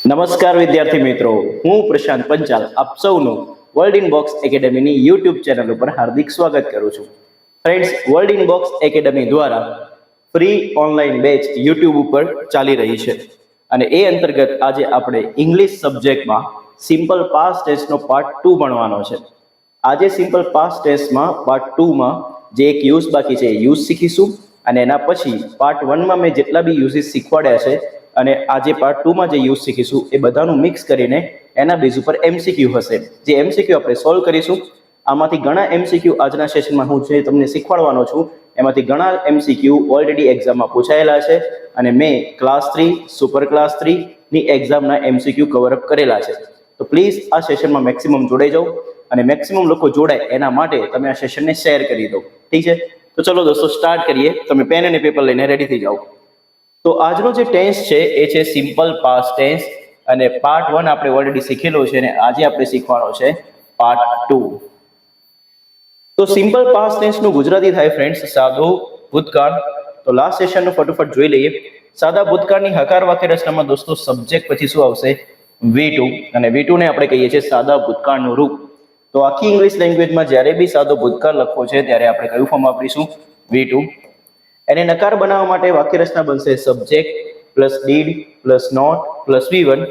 નમસ્કાર વિદ્યાર્થી મિત્રો, હું પ્રશાંત પંચાલ આપ સૌનું વર્લ્ડ ઇન બોક્સ એકેડેમીની યુટ્યુબ ચેનલ ઉપર હાર્દિક સ્વાગત કરું છું. Friends, world in box academy દ્વારા ફ્રી ઓનલાઈન બેચ યુટ્યુબ ઉપર ચાલી રહી છે અને એ અંતર્ગત આજે આપણે ઇંગ્લિશ સબ્જેક્ટમાં સિમ્પલ પાસ્ટ ટેન્સનો પાર્ટ 2 ભણવાનો છે. આજે સિમ્પલ પાસ્ટ ટેન્સમાં પાર્ટ 2માં જે એક યુઝ બાકી છે એ યુઝ શીખીશું અને એના પછી પાર્ટ 1માં મેં જેટલા બી યુઝીસ શીખવાડ્યા છે અને આજે પાર્ટ 2માં જે યુઝ શીખીશું એ બધાનું મિક્સ કરીને એના બેઝ ઉપર એમસીક્યુ હશે. જે એમસીક્યુ આપણે સોલ્વ કરીશું. આમાંથી ઘણા એમસીક્યુ આજના સેશનમાં હું જે તમને શીખવાડવાનો છું એમાંથી ઘણા એમસીક્યુ ઓલરેડી એક્ઝામમાં પૂછાયેલા છે અને મેં ક્લાસ 3 સુપર ક્લાસ 3 ની એક્ઝામના એમસીક્યુ કવર અપ કરેલા છે. તો પ્લીઝ આ સેશનમાં મેક્સિમમ જોડાઈ જાઓ અને મેક્સિમમ લોકો જોડાય એના માટે તમે આ સેશનને શેર કરી દો. ઠીક છે? તો ચલો દોસ્તો, સ્ટાર્ટ કરીએ. તમે પેન અને પેપર લઈને રેડી થઈ જાઓ. તો આજનો જે ટેન્સ છે એ છે સિમ્પલ પાસ્ટ ટેન્સ અને પાર્ટ 1 આપણે ઓલરેડી શીખેલો છે અને આજે આપણે શીખવાનો છે પાર્ટ 2. તો સિમ્પલ પાસ્ટ ટેન્સનું ગુજરાતી થાય ફ્રેન્ડ્સ સાદો ભૂતકાળ. તો લાસ્ટ સેશનનું ફટાફટ જોઈ લઈએ. સાદા ભૂતકાળની હકાર વાક્ય રચનામાં દોસ્તો સબ્જેક્ટ પછી શું આવશે? V2 અને V2 ને આપણે કહીએ છીએ સાદા ભૂતકાળનું રૂપ. તો આખી ઇંગ્લિશ લેંગ્વેજમાં જ્યારે બી સાદો ભૂતકાળ લખવો છે ત્યારે આપણે કયું ફોર્મ વાપરીશું? V2. એને નકાર બનાવવા માટે વાક્ય રચના બનશે subject plus did plus not plus V1.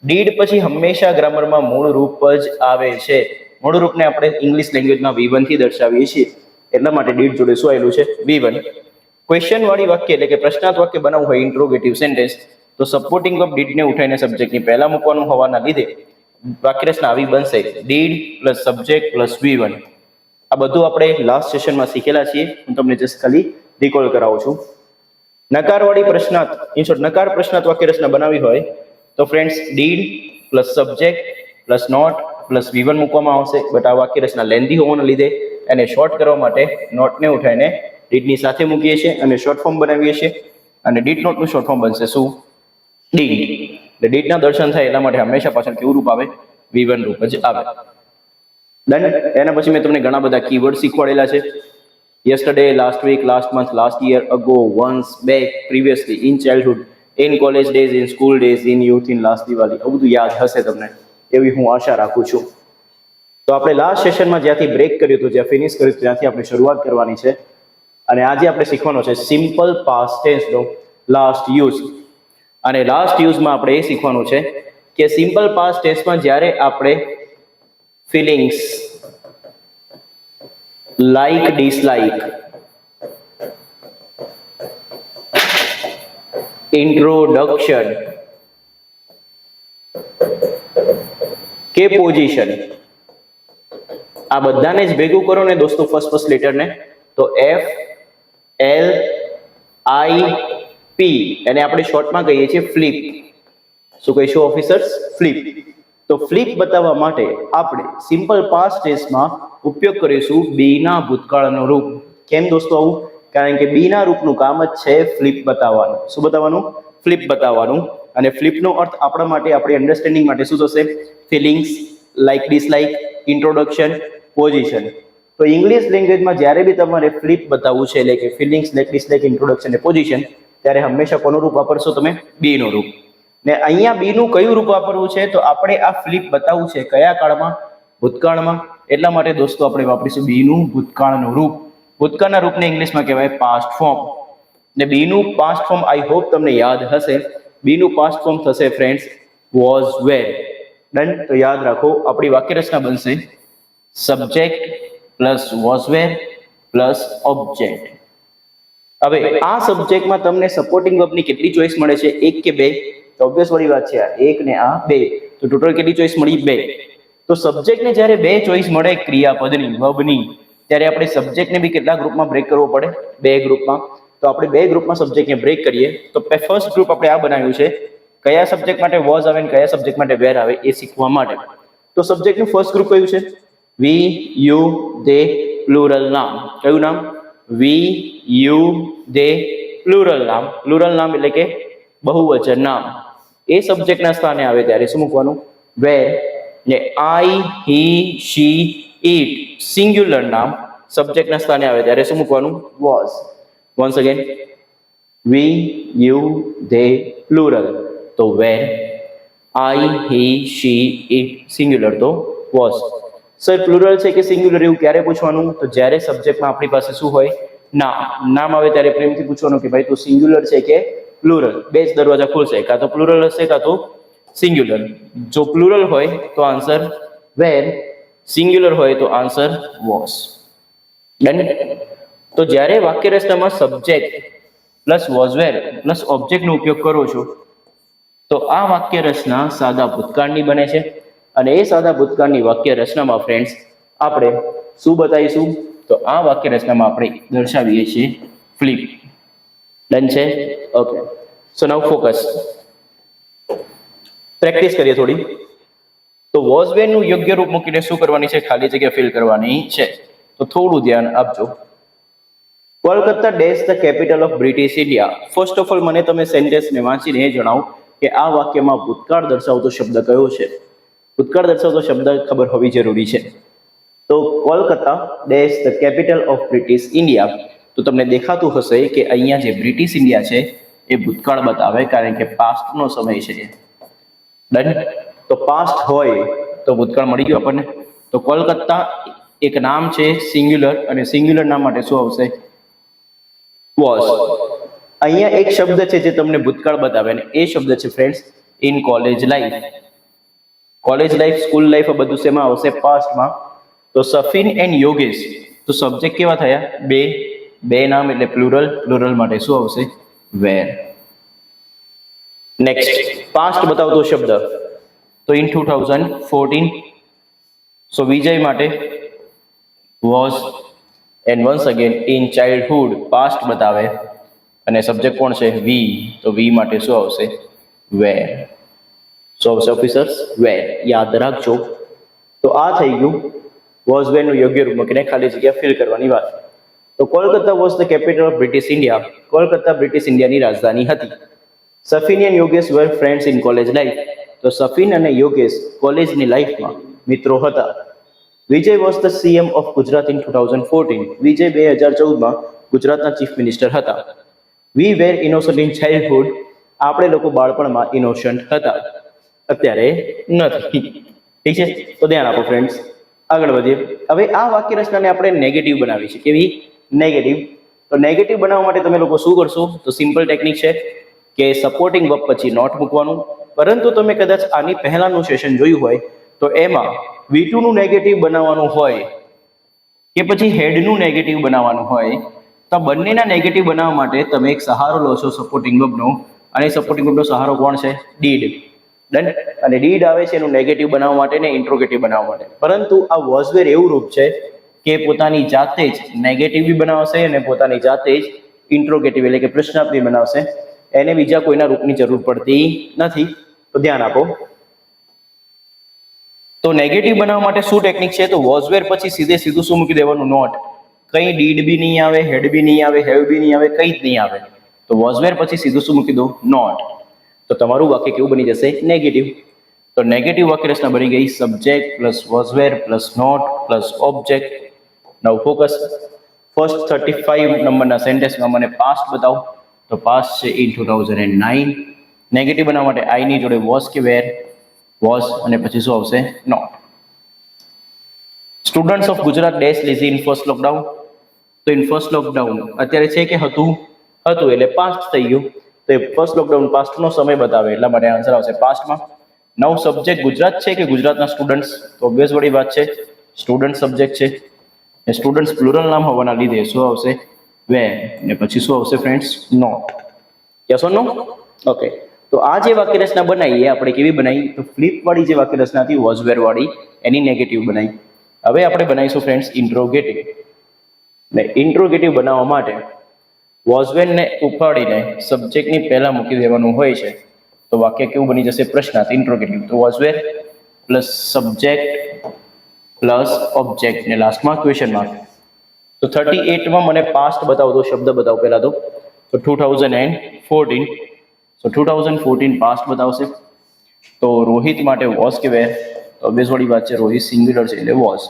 Did પછી હંમેશા ગ્રામરમાં મૂળ રૂપ જ આવે છે. મૂળ રૂપને આપણે ઇંગ્લિશ લેંગ્વેજમાં V1 થી દર્શાવીએ છીએ, એટલા માટે ડીડ જોડે શું આવેલું છે? V1. ક્વેશ્ચન વાળી વાક્ય એટલે કે પ્રશ્નાર્થ વાક્ય બનાવવું હોય ઇન્ટ્રોગેટિવ સેન્ટેન્સ તો સપોર્ટિંગ ઓફ ડીડને ઉઠાઈને સબ્જેક્ટની પહેલા મૂકવાનું હોવાના લીધે વાક્ય રચના આવી બનશે did plus subject plus V1. આ બધું આપણે લાસ્ટ સેશનમાં શીખેલા છીએ. હું તમને જસ્ટ ખાલી રિકોલ કરાવું છું. નકારવાળી પ્રશ્નાર્થ નકાર પ્રશ્નાર્થ વાક્ય રચના બનાવી હોય તો friends did plus subject plus not plus V1 મૂકવામાં આવશે. બટ આ વાક્ય રચના લેન્ધી હોવાના લીધે એને શોર્ટ કરવા માટે નોટને ઉઠાઈને ડીડની સાથે મૂકીએ છીએ અને શોર્ટ ફોર્મ બનાવીએ છીએ અને ડીડ નોટનું શોર્ટ ફોર્મ બનશે શું? ડીડ. એટલે ડીડના દર્શન થાય એટલા માટે હંમેશા પાછળ કેવું રૂપ આવે? V1 રૂપ જ આવે. ડન. એના પછી મેં તમને ઘણા બધા કીવર્ડ શીખવાડેલા છે. yesterday, last week, last month, last year, ago, once, back, previously, in childhood, in college days, in school days, in youth, in last Diwali. આ બધું યાદ હશે તમને, એવી હું આશા રાખું છું. તો આપણે લાસ્ટ સેશનમાં જ્યાંથી બ્રેક કર્યું હતું, જ્યાં ફિનિશ કર્યું હતું, ત્યાંથી આપણે શરૂઆત કરવાની છે અને આજે આપણે શીખવાનો છે સિમ્પલ પાસ્ટ ટેન્સનો લાસ્ટ યુઝ. અને લાસ્ટ યુઝમાં આપણે એ શીખવાનું છે કે સિમ્પલ પાસ્ટ ટેન્સમાં જ્યારે આપણે ફિલિંગ્સ like, dislike, introduction કે પોઝિશન આ બધાને જ ભેગું કરો ને દોસ્તો ફર્સ્ટ લેટરને તો FLIP એને આપણે શોર્ટમાં કહીએ છીએ ફ્લિપ. શું કહીશું ઓફિસર્સ? ફ્લિપ. તો ફ્લિપ બતાવવા માટે આપણે સિમ્પલ પાસ્ટ ટેન્સમાં ઉપયોગ કરીશું બીના ભૂતકાળનું રૂપ. કેમ દોસ્તો આવું? કારણ કે બીના રૂપનું કામ જ છે ફ્લિપ બતાવવાનું. શું બતાવવાનું? ફ્લિપ બતાવવાનું. અને ફ્લિપનો અર્થ આપણા માટે, આપણી અન્ડરસ્ટેન્ડિંગ માટે શું થશે? Feelings, like dislike, introduction, position. તો ઇંગ્લિશ લેંગ્વેજમાં જ્યારે બી તમારે ફ્લિપ બતાવવું છે એટલે કે ફિલિંગ્સ, લાઇક ડિસલાઇક, ઇન્ટ્રોડક્શન અને પોઝિશન, ત્યારે હંમેશા કોનું રૂપ વાપરશો તમે? બીનું રૂપ. ને અહીંયા બીનું કયું રૂપ વાપરવું છે? તો આપણે આ ફ્લિપ બતાવવું છે કયા કાળમાં? ભૂતકાળમાં. એટલા માટે દોસ્તો આપણે વાપરીશું બીનું ભૂતકાળનું રૂપ. ભૂતકાળના રૂપને ઇંગ્લિશમાં કહેવાય પાસ્ટ ફોર્મ. ને બીનું પાસ્ટ ફોર્મ આઈ હોપ તમને યાદ હશે. બીનું પાસ્ટ ફોર્મ થશે ફ્રેન્ડ્સ વોઝ વેર. ડન. તો યાદ રાખો, આપણી વાક્ય રચના બનશે subject plus was were plus object. હવે આ સબ્જેક્ટમાં તમને સપોર્ટિંગ વર્બની કેટલી ચોઈસ મળે છે? 1 કે 2? તો ઓબ્વિયસ વાળી વાત છે, આ 1 ને આ 2. તો ટોટલ કેટલી ચોઈસ મળી? 2. તો સબ્જેક્ટને જ્યારે 2 ચોઈસ મળે ક્રિયાપદની, વર્બની, ત્યારે આપણે સબ્જેક્ટને બી કેટલા ગ્રુપમાં બ્રેક કરવો પડે? 2 ગ્રુપમાં. તો આપણે 2 ગ્રુપમાં સબ્જેક્ટને બ્રેક કરીએ તો ફર્સ્ટ ગ્રુપ આપણે આ બનાવ્યું છે કયા સબ્જેક્ટ માટે વોઝ આવે ને કયા સબ્જેક્ટ માટે વેર આવે એ શીખવા માટે. તો સબ્જેક્ટનું ફર્સ્ટ ગ્રુપ કયું છે? વી, યુ, ધે, પ્લુરલ નામ. કયું નામ? વી, યુ, ધે, પ્લુરલ નામ. પ્લુરલ નામ એટલે કે બહુવચન નામ. એ સબ્જેક્ટના સ્થાને આવે ત્યારે શું મૂકવાનું? વેર. ને આઈ, હી, શી, ઇટ સિંગ્યુલર નામ સબ્જેક્ટના સ્થાને આવે ત્યારે શું મૂકવાનું? Was. Once again, we, you, they, plural. તો were. I, he, she, it, singular તો વોઝ. સર પ્લુરલ છે કે સિંગ્યુલર એવું ક્યારે પૂછવાનું? તો જ્યારે સબ્જેક્ટમાં આપણી પાસે શું હોય? નામ આવે ત્યારે પ્રેમથી પૂછવાનું કે ભાઈ તું સિંગ્યુલર છે કે પ્લુરલ. બે જ દરવાજા ખુલશે, કાં તો પ્લુરલ હશે કાં તો સિંગ્યુલર. જો પ્લુરલ હોય તો આન્સર વેર, સિંગ્યુલર હોય તો આન્સર વોઝ. ડન. તો જ્યારે વાક્ય રચનામાં subject plus was were plus ઓબ્જેક્ટનો ઉપયોગ કરો છો તો આ વાક્ય રચના સાદા ભૂતકાળની બને છે. અને એ સાદા ભૂતકાળની વાક્ય રચનામાં ફ્રેન્ડ્સ આપણે શું બતાવીશું? તો આ વાક્ય રચનામાં આપણે દર્શાવીએ છીએ ફ્લિપ. ડન છે? ઓકે. સો નાઉ ફોકસ. પ્રેક્ટિસ કરીએ થોડી. તો વોઝ વેર નું યોગ્ય રૂપ મૂકીને શું કરવાની છે? ખાલી જગ્યા ફિલ કરવાની છે. તો થોડું ધ્યાન આપજો. Kolkata dash the capital of British India. First of all મને તમે સેન્ટેન્સને વાંચીને એ જણાવો કે આ વાક્યમાં ભૂતકાળ દર્શાવતો શબ્દ કયો છે? ભૂતકાળ દર્શાવતો શબ્દ ખબર હોવી જરૂરી છે. તો Kolkata dash the capital of British India. તો તમને દેખાતું હશે કે અહીંયા જે બ્રિટિશ ઇન્ડિયા છે એ ભૂતકાળ બતાવે, કારણ કે પાસ્ટનો સમય છે. ડન. તો પાસ્ટ હોય તો ભૂતકાળ મળી ગયો આપણને. તો કોલકાતા એક નામ છે સિંગ્યુલર, અને સિંગ્યુલર નામ માટે શું આવશે? વોઝ. અહીંયા એક શબ્દ છે જે તમને ભૂતકાળ બતાવે, ને એ શબ્દ છે friends in college life. College life, school life બધું શેમાં આવશે? પાસ્ટમાં. તો સફીન એન્ડ યોગેશ, તો સબ્જેક્ટ કેવા થયા? બે નામ એટલે પ્લુરલ. પ્લુરલ માટે શું આવશે? વેર. નેક્સ્ટ, પાસ્ટ બતાવતો શબ્દ તો ઇન 2014. સો વિજય માટે was. And once again in childhood, past બતાવે અને સબ્જેક્ટ કોણ છે? વી. તો વી માટે શું આવશે? વેર. સો આવશે ઓફિસર્સ વેર. યાદ રાખજો. તો આ થઈ ગયું વોઝ વેર નું યોગ્ય રૂપ મૂકીને ખાલી જગ્યા ફિલ કરવાની વાત. તો Kolkata was the capital of British India. Kolkata British ઇન્ડિયાની રાજધાની હતી. Safin and Yogesh were friends in college life. તો સફીન અને યોગેશ કોલેજની લાઈફમાં મિત્રો હતા. Vijay was the CM of Gujarat in 2014. Vijay 2014માં ગુજરાતના ચીફ મિનિસ્ટર હતા. We were innocent in childhood. આપણે લોકો બાળપણમાં ઇનોસન્ટ હતા, અત્યારે નથી. ઠીક છે? તો ધ્યાન આપો ફ્રેન્ડ્સ. આગળ વધીએ. હવે આ વાક્ય રચનાને આપણે નેગેટિવ બનાવી છે. કેવી? નેગેટિવ. તો નેગેટિવ બનાવવા માટે તમે લોકો શું કરશો? તો સિમ્પલ ટેકનિક છે કે સપોર્ટિંગ વર્બ પછી નોટ મૂકવાનું. પરંતુ તમે કદાચ આની પહેલાનું સેશન જોયું હોય તો એમાં V2 નું નેગેટિવ બનાવવાનું હોય કે પછી હેડનું નેગેટિવ બનાવવાનું હોય, તો બંનેના નેગેટિવ બનાવવા માટે તમે એક સહારો લો છો સપોર્ટિંગ વર્બનો, અને સપોર્ટિંગ વર્બનો સહારો કોણ છે? ડીડ. ડન. અને ડીડ આવે છે એનું નેગેટિવ બનાવવા માટે ને ઇન્ટ્રોગેટિવ બનાવવા માટે. પરંતુ આ વોઝ વેર એવું રૂપ છે કે પોતાની જાતે જ નેગેટિવ બી બનાવશે અને પોતાની જાતે જ ઇન્ટ્રોગેટિવ એટલે કે પ્રશ્નાર્થ બનાવશે. એને બીજા કોઈના રૂપની જરૂર પડતી નથી. તો ધ્યાન આપો. તો નેગેટિવ બનાવવા માટે શું ટેકનિક છે? તો વોઝ વેર પછી સીધું શું મૂકી દેવાનું? નોટ. કઈ ડીડ બી નહીં આવે, હેડ બી નહીં આવે, હેવ બી નહીં આવે, કઈ જ નહીં આવે. તો વોઝ વેર પછી સીધું શું મૂકી દો? નોટ. તો તમારું વાક્ય કેવું બની જશે? નેગેટિવ. તો નેગેટિવ વાક્ય રચના બની ગઈ subject plus was were plus not plus object. Now focus. First 35 નંબરના સેન્ટેન્સમાં મને પાસ્ટ બતાવો. તો પાસ્ટ છે ઇન 2009. નેગેટિવ બનાવવા માટે આઈ ની જોડે વોઝ કે વેર? વોઝ. અને પછી શું આવશે? Not. Students of Gujarat dash lazy in first lockdown. તો ઇન ફર્સ્ટ લોકડાઉન અત્યારે છે કે હતું? હતું એટલે પાસ્ટ થઈ ગયું. તો એ ફર્સ્ટ લોકડાઉન પાસ્ટનો સમય બતાવે, એટલા માટે આન્સર આવશે પાસ્ટમાં. નવ સબ્જેક્ટ ગુજરાત છે કે ગુજરાતના સ્ટુડન્ટ્સ? તો ઓબ્વિયસ વળી વાત છે, સ્ટુડન્ટ સબ્જેક્ટ છે. સ્ટુડન્ટ્સ પ્લુરલ નામ હોવાના લીધે શું આવશે? વેર. ને પછી શું આવશે friends? Not. Yes or no? Okay. તો આ જે વાક્ય રચના બનાવી એ આપણે કેવી બનાવી? તો ફ્લિપ વાળી જે વાક્ય રચના હતી વોઝ વેર વાળી, એની નેગેટિવ બનાવી. હવે આપણે બનાવીશું ફ્રેન્ડ્સ ઇન્ટ્રોગેટિવ. ને ઇન્ટ્રોગેટિવ બનાવવા માટે વોઝ વેર ને ઉપાડીને સબ્જેક્ટની પહેલા મૂકી દેવાનું હોય છે. તો વાક્ય કેવું બની જશે? પ્રશ્નાર્થ, ઇન્ટ્રોગેટિવ. તો was were plus subject plus object ને લાસ્ટમાં ક્વેશ્ચન માર્ક. તો 38માં મને પાસ્ટ બતાવો, તો શબ્દ બતાવો પહેલા તો 2014. સો 2014 પાસ્ટ બતાવશે. તો રોહિત માટે વોઝ કે વેર? તો ઓબ્વિયસ વાળી વાત છે, રોહિત સિંગ્યુલર છે એટલે was.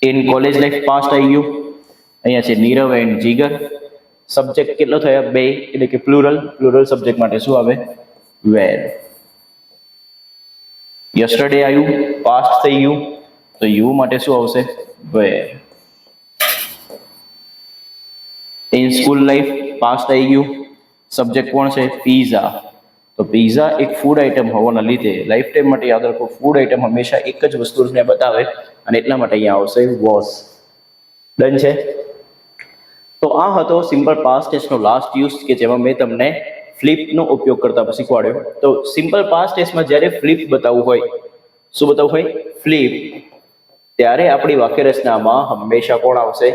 In college life past આવી ગયું. અહીંયા છે નીરવ એન્ડ જીગર. સબ્જેક્ટ કેટલો થયા? બે, એટલે કે પ્લુરલ. પ્લુરલ સબ્જેક્ટ માટે શું આવે? વેર. યસ્ટરડે આવ્યું, પાસ્ટ થઈ ગયું, તો યુ માટે શું આવશે? વેર. ઇન સ્કૂલ લાઈફ પાસ્ટ થઈ ગયું, સબ્જેક્ટ કોણ છે? પીઝા. તો પીઝા એક ફૂડ આઇટમ હોવાના લીધે લાઈફ ટાઈમ માટે યાદ રાખો, ફૂડ આઇટમ હંમેશા એક જ વસ્તુને બતાવે અને એટલા માટે અહીંયા આવશે વોઝ. ડન છે? તો આ હતો સિમ્પલ પાસ્ટ ટેન્સનો લાસ્ટ યુઝ કે જેમાં મેં તમને ફ્લિપનો ઉપયોગ કરતા શીખવાડ્યો. તો સિમ્પલ પાસ્ટ ટેન્સમાં જ્યારે ફ્લિપ બતાવવું હોય, શું બતાવવું હોય? ફ્લિપ. ત્યારે આપણી વાક્ય રચનામાં હંમેશા કોણ આવશે?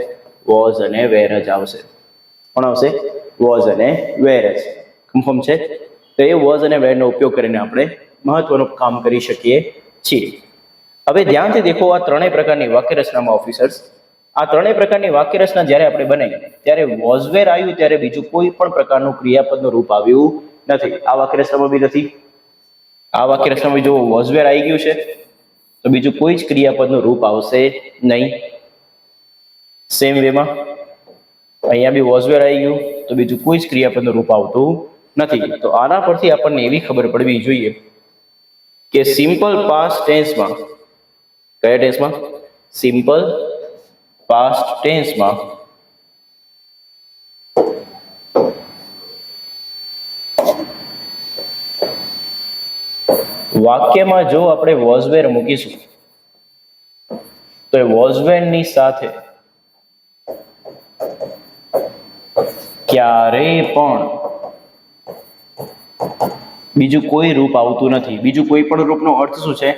વોઝ અને વેર જ આવશે. કોણ આવશે? વોઝ અને વેર જ. કન્ફર્મ છે? તો એ વોઝ અને વેરનો ઉપયોગ કરીને આપણે મહત્વનું કામ કરી શકીએ છીએ. હવે ધ્યાનથી દેખો, આ ત્રણેય પ્રકારની વાક્ય રચનામાં ઓફિસર્સ, આ ત્રણેય પ્રકારની વાક્ય રચના જ્યારે આપણે બનાવી ત્યારે વોઝ વેર આવ્યું ત્યારે બીજું કોઈ પણ પ્રકારનું ક્રિયાપદનું રૂપ આવ્યું નથી. આ વાક્ય રચનામાં બી નથી. આ વાક્ય રચનામાં જો વોઝ વેર આવી ગયું છે તો બીજું કોઈ જ ક્રિયાપદનું રૂપ આવશે નહીં. સેમ વેમાં અહીંયા બી વોઝ વેર આવી ગયું તો બીજું કોઈ જ ક્રિયાપદનું રૂપ આવતું નથી. તો આના પરથી આપણને એવી ખબર પડવી જોઈએ કે સિમ્પલ પાસ્ટ ટેન્સમાં, કયા ટેન્સમાં? સિમ્પલ પાસ્ટ ટેન્સમાં વાક્યમાં જો આપણે વોઝ વેર મૂકીશું તો એ વોઝ વેરની સાથે ક્યારેય પણ બીજું કોઈ રૂપ આવતું નથી. બીજું કોઈ પણ રૂપનો અર્થ શું છે?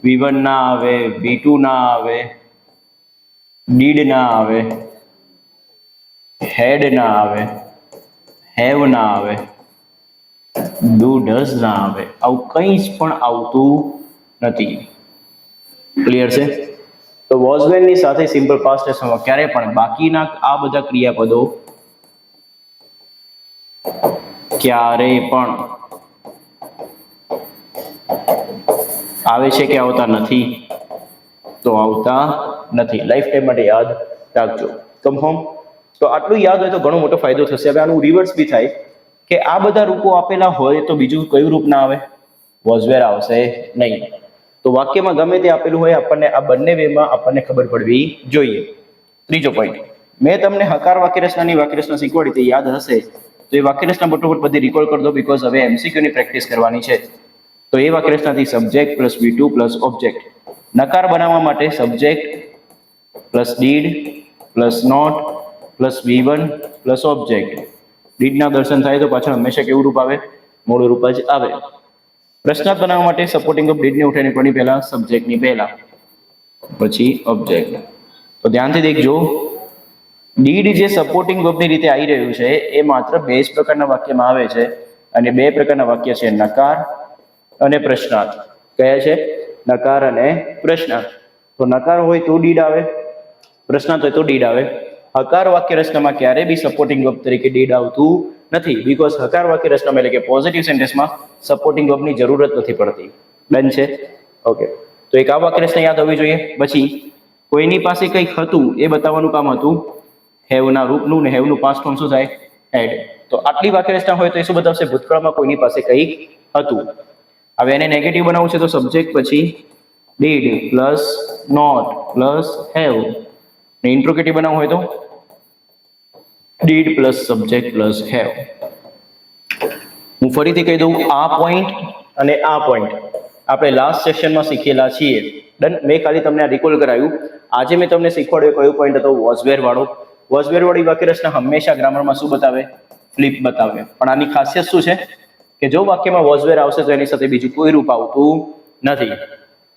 V1 ના આવે, V2 ના આવે, ડીડ ના આવે, હેડ ના આવે, હેવ ના આવે, ડુ ડઝ ના આવે. આવું કંઈ જ પણ આવતું નથી. ક્લિયર છે? તો વોઝ વેરની સાથે સિમ્પલ પાસ્ટ ટેન્સમાં ક્યારે પણ બાકીના આ બધા ક્રિયાપદો ક્યારેય પણ આવે છે કે આવતા નથી? તો આવતા નથી. લાઈફ ટાઈમ માટે યાદ રાખજો. કન્ફર્મ? તો આટલું યાદ હોય તો ઘણો મોટો ફાયદો થશે. હવે આનું રિવર્સ બી થાય કે આ બધા રૂપો આપેલા હોય તો બીજું કયું રૂપ ના આવે? વોઝ વેર આવશે નહીં. તો વાક્યમાં ગમે તે આપેલું હોય આપણને આ બંને વેમાં આપણને ખબર પડવી જોઈએ. ત્રીજો પોઈન્ટ, મેં તમને હકાર વાક્ય રચનાની વાક્ય રચના શીખવાડી તે યાદ હશે તો એ વાક્ય રચના ફટોફટ બધી રિકોલ કરી દો, બીકોઝ હવે એમસીક્યુની પ્રેક્ટિસ કરવાની છે. તો એ વાક્ય રચનાથી subject plus V2 plus object. નકાર બનાવવા માટે subject plus did plus not plus V1 plus object. ડીડના દર્શન થાય તો પાછળ હંમેશા કેવું રૂપ આવે? મૂળ રૂપ જ આવે. પ્રશ્નાર્થ બનાવવા માટે સપોર્ટિંગ ઓફ ડીડની ઉઠાની કોની પહેલા? સબ્જેક્ટની પહેલા, પછી ઓબ્જેક્ટ. તો ધ્યાનથી દેખજો, ડીડ જે સપોર્ટિંગ વર્બની રીતે આવી રહ્યું છે એ માત્ર બે જ પ્રકારના વાક્યમાં આવે છે અને બે પ્રકારના વાક્ય છે નકાર અને પ્રશ્નાર્થ. કયા છે? નકાર અને પ્રશ્નાર્થ. તો નકાર હોય તો ડીડ આવે, પ્રશ્નાર્થ હોય તો ડીડ આવે. હકાર વાક્ય રચનામાં ક્યારે બી સપોર્ટિંગ વર્બ તરીકે ડીડ આવતું નથી, બીકોઝ હકાર વાક્ય રચનામાં એટલે કે પોઝિટિવ સેન્ટેન્સમાં સપોર્ટિંગ વર્બની જરૂરત નથી પડતી. ડન છે? ઓકે. તો એક આ વાક્ય રચના યાદ હોવી જોઈએ. પછી કોઈની પાસે કંઈક હતું એ બતાવવાનું કામ હતું હેવના રૂપનું, ને હેવનું પાસ્ટ ફોર્મ શું થાય? હેડ. તો આટલી વાક્ય રચના હોય તો એ શું બતાવશે? ભૂતકાળમાં કોઈની પાસે કંઈક હતું. હવે એને નેગેટિવ બનાવવું છે તો સબ્જેક્ટ પછી did plus not plus have. ને ઇન્ટ્રોગેટિવ બનાવવું હોય તો did plus subject plus have. હું ફરીથી કહી દઉં, આ પોઈન્ટ અને આ પોઈન્ટ આપણે લાસ્ટ સેશનમાં શીખેલા છીએ. ડન. મેં ખાલી તમને આ રિકોલ કરાવ્યું. આજે મેં તમને શીખવાડ્યો કયો પોઈન્ટ હતો? વોઝ વેર વાળો. વોઝ વેર વાળી વાક્ય રચના હંમેશા ગ્રામરમાં શું બતાવે? ફ્લિપ બતાવે. પણ આની ખાસિયત શું છે કે જો વાક્યમાં વોઝ વેર આવશે તો એની સાથે બીજું કોઈ રૂપ આવતું નથી.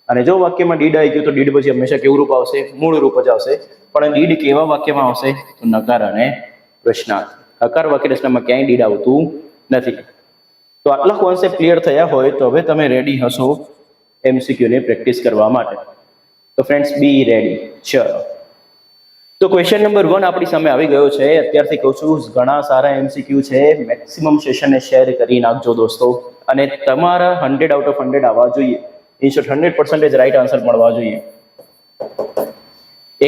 અને જો વાક્યમાં ડીડ આવી ગયું તો ડીડ પછી હંમેશા કેવું રૂપ આવશે? મૂળ રૂપ જ આવશે. પણ ડીડ કેવા વાક્યમાં આવશે? તો નકાર અને પ્રશ્નાર્થ. હકાર વાક્ય રચનામાં ક્યાંય ડીડ આવતું નથી. તો આટલા કોન્સેપ્ટ ક્લિયર થયા હોય તો હવે તમે રેડી હશો એમસીક્યુની પ્રેક્ટિસ કરવા માટે. તો ફ્રેન્ડ્સ, બી રેડી. ચલો, તો ક્વેશ્ચન નંબર 1 આપણી સામે આવી ગયો છે. અત્યારથી કહું છું, ઘણા સારા એમસીક્યુ છે. મેક્સિમમ સેશનને શેર કરી નાખજો દોસ્તો. અને તમારા 100 આઉટ ઓફ 100 આવવા જોઈએ. ઇનશોર્ટ 100% રાઈટ આન્સર મળવા જોઈએ.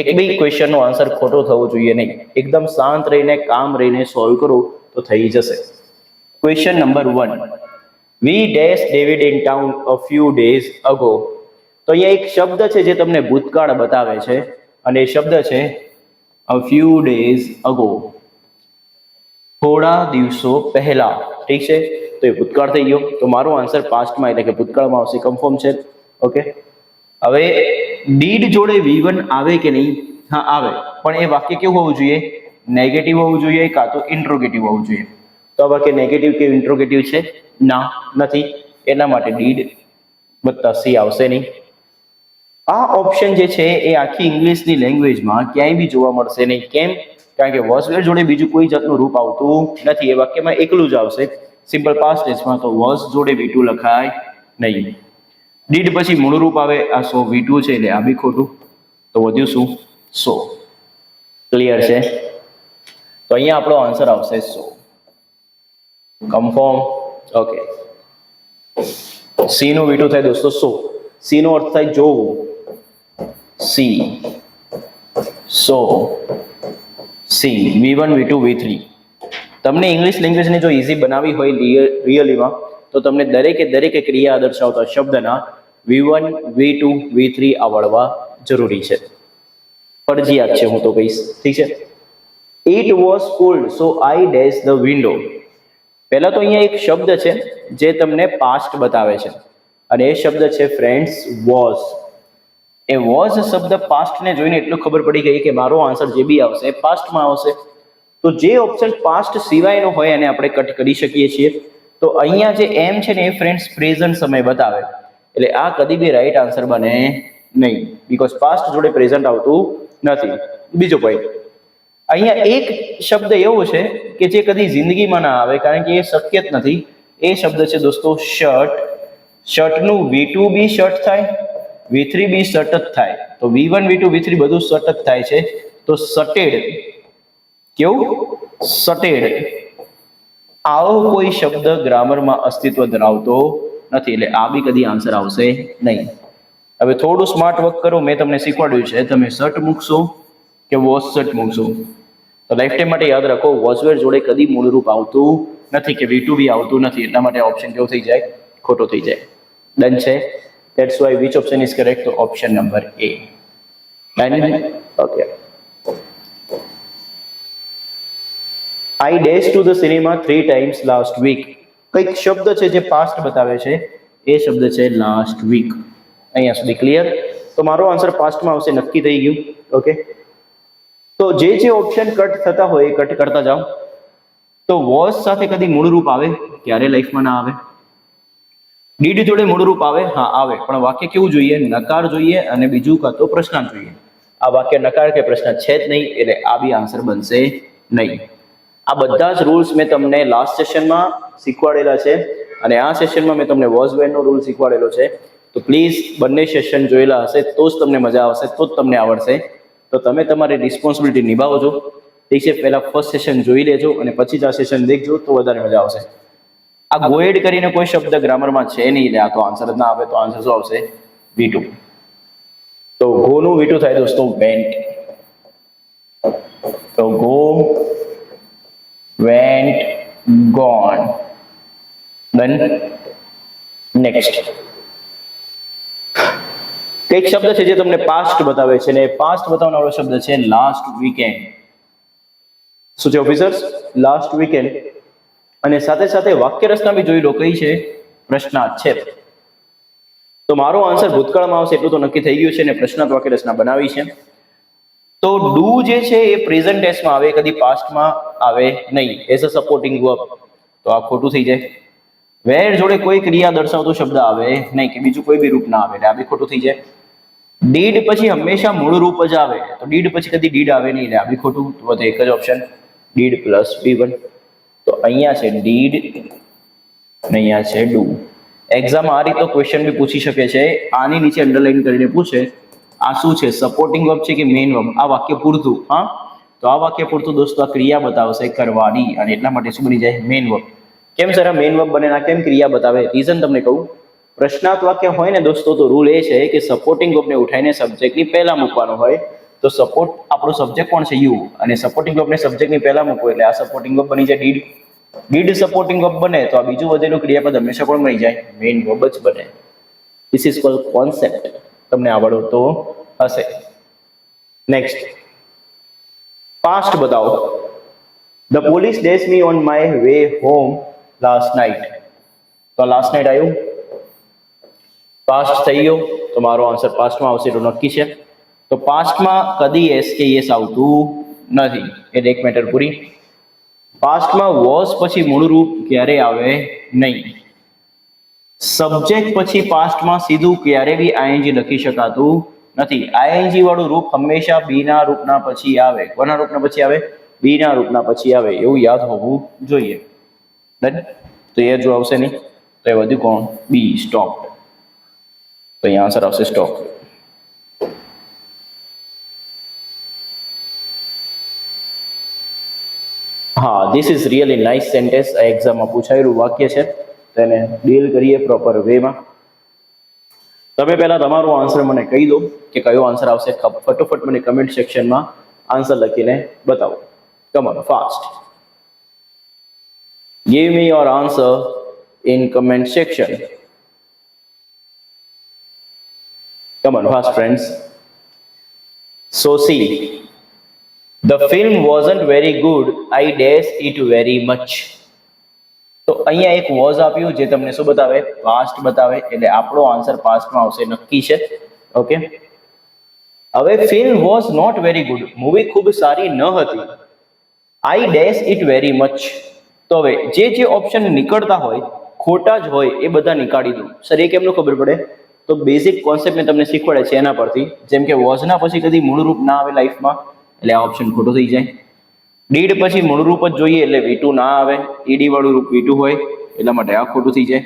એક બી ક્વેશ્ચનનો આન્સર ખોટો થવો જોઈએ નહીં. એકદમ શાંત રહીને કામ રહીને સોલ્વ કરો તો થઈ જશે. Question number 1, we dash David in town a few days ago. તો અહીંયા એક શબ્દ છે જે તમને ભૂતકાળ બતાવે છે અને એ શબ્દ છે અ ફ્યુ ડેઝ અગો, થોડા દિવસો પહેલા. ઠીક છે, તો એ ભૂતકાળ થઈ ગયો. તો મારો આન્સર પાસ્ટમાં એટલે કે ભૂતકાળમાં આવશે, કન્ફર્મ છે. ઓકે, હવે ડીડ જોડે V1 આવે કે નહીં? હા આવે, પણ એ વાક્ય કેવું હોવું જોઈએ? નેગેટિવ હોવું જોઈએ કાં તો ઇન્ટ્રોગેટિવ હોવું જોઈએ. તો આ વાક્ય નેગેટિવ કે ઇન્ટ્રોગેટિવ છે? ના, નથી. એટલા માટે ડીડ વત્તા સી આવશે નહીં. આ ઓપ્શન જે છે એ આખી ઇંગ્લિશની લેંગ્વેજમાં ક્યાંય બી જોવા મળશે નહીં. કેમ? કારણ કે વોઝ વેર જોડે બીજું કોઈ જાતનું રૂપ આવતું નથી. એ વાક્યમાં એકલું જ આવશે. સિમ્પલ પાસ્ટ ટેન્સમાં તો વોઝ જોડે V2 લખાય નહીં. ડીડ પછી મૂળ રૂપ આવે, આ સો V2 છે એટલે આ બી ખોટું. તો વધ્યું શું? સો. ક્લિયર છે? તો અહીંયા આપણો આન્સર આવશે સો. કન્ફર્મ? ઓકે. સી નો V2 થાય દોસ્તો સો. સી નો અર્થ થાય જોવું. સી, સો, સી, V1 V2 V3. તમને ઇંગ્લિશ લેંગ્વેજને જો ઇઝી બનાવી હોય રિયલીમાં, તો તમને દરેકે ક્રિયા દર્શાવતા શબ્દના V1 V2 V3 આવડવા જરૂરી છે. ફરજિયાત છે, હું તો કહીશ. ઠીક છે. It was cold so I dash the window. પહેલા તો અહીંયા એક શબ્દ છે જે તમને પાસ્ટ બતાવે છે અને એ શબ્દ છે ફ્રેન્ડ્સ વોઝ. એ વોઝ શબ્દ પાસ્ટને જોઈને એટલું ખબર પડી ગઈ કે મારો આન્સર જે બી આવશે પાસ્ટમાં આવશે. તો જે ઓપ્શન પાસ્ટ સિવાયનો હોય એને આપણે કટ કરી શકીએ છીએ. તો અહીંયા જે એમ છે ને એ ફ્રેન્ડ્સ પ્રેઝન્ટ સમય બતાવે, એટલે આ કદી બી રાઈટ આન્સર બને નહીં, બીકોઝ પાસ્ટ જોડે પ્રેઝન્ટ આવતું નથી. બીજો પોઈન્ટ, અહીંયા એક શબ્દ એવો છે કે જે કદી જિંદગીમાં ના આવે, કારણ કે એ શક્ય જ નથી. એ શબ્દ છે દોસ્તો શર્ટ. શર્ટનું V2 બી શર્ટ થાય, V3 બી શર્ટ જ થાય. તો V1 V2 V3 બધું શર્ટ જ થાય છે. તો સટેડ, કેવું? સટેડ. આવો કોઈ શબ્દ ગ્રામરમાં અસ્તિત્વ ધરાવતો નથી, એટલે આ બી કદી આન્સર આવશે નહીં. હવે થોડું સ્માર્ટ વર્ક કરો. મેં તમને શીખવાડ્યું છે, તમે શર્ટ મૂકશો કે વોઝ શર્ટ મૂકશો. તો લાઈફ ટાઈમ માટે યાદ રાખો, વોઝવેર જોડે કદી મૂળરૂપ આવતું નથી કે V2 બી આવતું નથી. એટલા માટે ઓપ્શન કેવો થઈ જાય? ખોટો થઈ જાય. ડન છે? That's why which option is correct? તો option number A. Okay. I dash to the cinema 3 times last week. કઈક શબ્દ છે જે પાસ્ટ બતાવે છે, એ શબ્દ છે લાસ્ટ વીક. અહીંયા સુધી ક્લિયર? તો મારો આન્સર પાસ્ટમાં આવશે, નક્કી થઈ ગયું. ઓકે, તો જે ઓપ્શન કટ થતા હોય એ કટ કરતા જાઓ. તો વોઝ સાથે કદી મૂળરૂપ આવે? ક્યારે લાઈફમાં ના આવે. ડીડ જોડે મૂળરૂપ આવે? હા આવે, પણ વાક્ય કેવું જોઈએ? નકાર જોઈએ અને બીજું કાં તો પ્રશ્નાર્થ જોઈએ. આ વાક્ય નકાર કે પ્રશ્ન છે જ નહીં, એટલે આ બી આન્સર બનશે નહીં. આ બધા જ રૂલ્સ મેં તમને લાસ્ટ સેશનમાં શીખવાડેલા છે અને આ સેશનમાં મેં તમને વોઝ વેરનો રૂલ શીખવાડેલો છે. તો પ્લીઝ બંને સેશન જોયેલા હશે તો જ તમને મજા આવશે, તો જ તમને આવડશે. તો તમે તમારી રિસ્પોન્સિબિલિટી નિભાવજો. ઠીક છે? પહેલા ફર્સ્ટ સેશન જોઈ લેજો અને પછી જ આ સેશન દેખજો, તો વધારે મજા આવશે. આ ગોએડ કરીને કોઈ શબ્દ ગ્રામરમાં છે નહીં, એટલે આ તો આન્સર જ ના આવે. તો આન્સર શું આવશે? V2. તો ગોનું V2 થાય દોસ્તો વેન્ટ. તો go, went, gone. Done. Next કઈક શબ્દ છે જે તમને પાસ્ટ બતાવે છે, ને પાસ્ટ બતાવનારો શબ્દ છે લાસ્ટ વીકેન્ડ. શું છે ઓફિસર્સ? Last weekend. અને સાથે સાથે વાક્ય રચના બી જોઈ લો, કઈ છે? પ્રશ્નાર્થ છે. તો મારો આન્સર ભૂતકાળમાં આવશે એટલું તો નક્કી થઈ ગયું છે, ને પ્રશ્નાર્થ વાક્ય રચના બનાવી છે. તો ડુ જે છે એ પ્રેઝન્ટ ટેન્સમાં આવે, કદી પાસ્ટમાં આવે નહીં, એઝ અ સપોર્ટિંગ વર્બ. તો આ ખોટું થઈ જાય. વેર જોડે કોઈ ક્રિયા દર્શાવતો શબ્દ આવે નહીં, કે બીજું કોઈ બી રૂપ ના આવે, એટલે આ બી ખોટું થઈ જાય. ડીડ પછી હંમેશા મૂળ રૂપ જ આવે, તો ડીડ પછી કદી ડીડ આવે નહીં, એટલે આ બી ખોટું. તો એક જ ઓપ્શન, ડીડ પ્લસ V1. તો અહીંયા છે ડીડ અને અહીંયા છે ડુ. એક્ઝામ આ રીતનો ક્વેશ્ચન બી પૂછી શકે છે. આની નીચે અંડરલાઈન કરીને પૂછે, આ શું છે? સપોર્ટિંગ વર્બ છે કે મેઇન વર્બ? આ વાક્ય પૂરતું. હા, તો આ વાક્ય પૂરતું દોસ્તો આ ક્રિયા બતાવશે કરવાની, અને એટલા માટે શું બની જાય? Main verb. કેમ સર આ મેઇન વર્બ બને ના કેમ ક્રિયા બતાવે? રીઝન તમને કહું. પ્રશ્નાર્થ વાક્ય હોય ને દોસ્તો, તો રૂલ એ છે કે સપોર્ટિંગ વર્બને ઉઠાઈને સબ્જેક્ટની પહેલા મૂકવાનો હોય. તો સપોર્ટ આપણો સબ્જેક્ટ કોણ છે? યુ, અને સપોર્ટિંગ વર્બને સબ્જેક્ટની પહેલા મૂકવો એટલે આ સપોર્ટિંગ વર્બ બની જાય ડીડ. ડીડ સપોર્ટિંગ વર્બ બને તો આ બીજું વધેલું ક્રિયાપદ હંમેશા પણ મળી જાય, મેઇન વર્બ જ બને. This is called concept. તમને આવડતો હશે. નેક્સ્ટ, પાસ્ટ બતાવો. The police dash me on my way home last night. તો લાસ્ટ નાઇટ આવ્યું, પાસ્ટ થઈ ગયો, તો મારો આન્સર પાસ્ટમાં આવશે એટલું નક્કી છે. તો પાસ્ટમાં કદી એસ કે યસ આવતું નથી એટલે એક મેટર પૂરી. પાસ્ટમાં વોઝ પછી મૂળરૂપ ક્યારે આવે નહીં. સબ્જેક્ટ પછી પાસ્ટમાં સીધું ક્યારે બી આઈએનજી લખી શકાતું નથી. આઈએનજી વાળું રૂપ હંમેશા બી ના રૂપના પછી આવે. કોના રૂપના પછી આવે? બી ના રૂપના પછી આવે, એવું યાદ હોવું જોઈએ. ડન. તો એ જો આવશે નહીં તો એ વધ્યું કોણ? બી, સ્ટોપ. તો અહીંયા આન્સર આવશે સ્ટોપ. હા, this is really nice sentence. આ એક્ઝામમાં પૂછાયેલું વાક્ય છે, તેને ડીલ કરીએ પ્રોપર વેમાં. તમે પહેલા તમારો આન્સર મને કહી દો કે કયો આન્સર આવશે. ફટોફટ મને કમેન્ટ સેક્શનમાં આન્સર લખીને બતાવો. Come on, fast. Give me your answer in comment section. Come on, fast friends. So see, the film wasn't very good. I dash it very much. તો અહીંયા એક વોઝ આપ્યું જે તમને શું બતાવે? પાસ્ટ બતાવે. એટલે આપણો આન્સર પાસ્ટમાં આવશે નક્કી છે. ઓકે. હવે film was not very good. Movie ખૂબ સારી ન હતી. I dash it very much. તો હવે જે ઓપ્શન નીકળતા હોય, ખોટા જ હોય, એ બધા નીકાળી દો. સર એ કેમનું ખબર પડે? તો બેઝિક કોન્સેપ્ટ મેં તમને શીખવાડે છે એના પરથી. જેમ કે વોઝના પછી કદી મૂળરૂપ ના આવે લાઈફમાં, એટલે આ ઓપ્શન ખોટો થઈ જાય. ડીડ પછી મૂળરૂપ જ જોઈએ એટલે V2 ના આવે. ઈડી વાળું રૂપ V2 હોય એટલા માટે આ ખોટું થઈ જાય.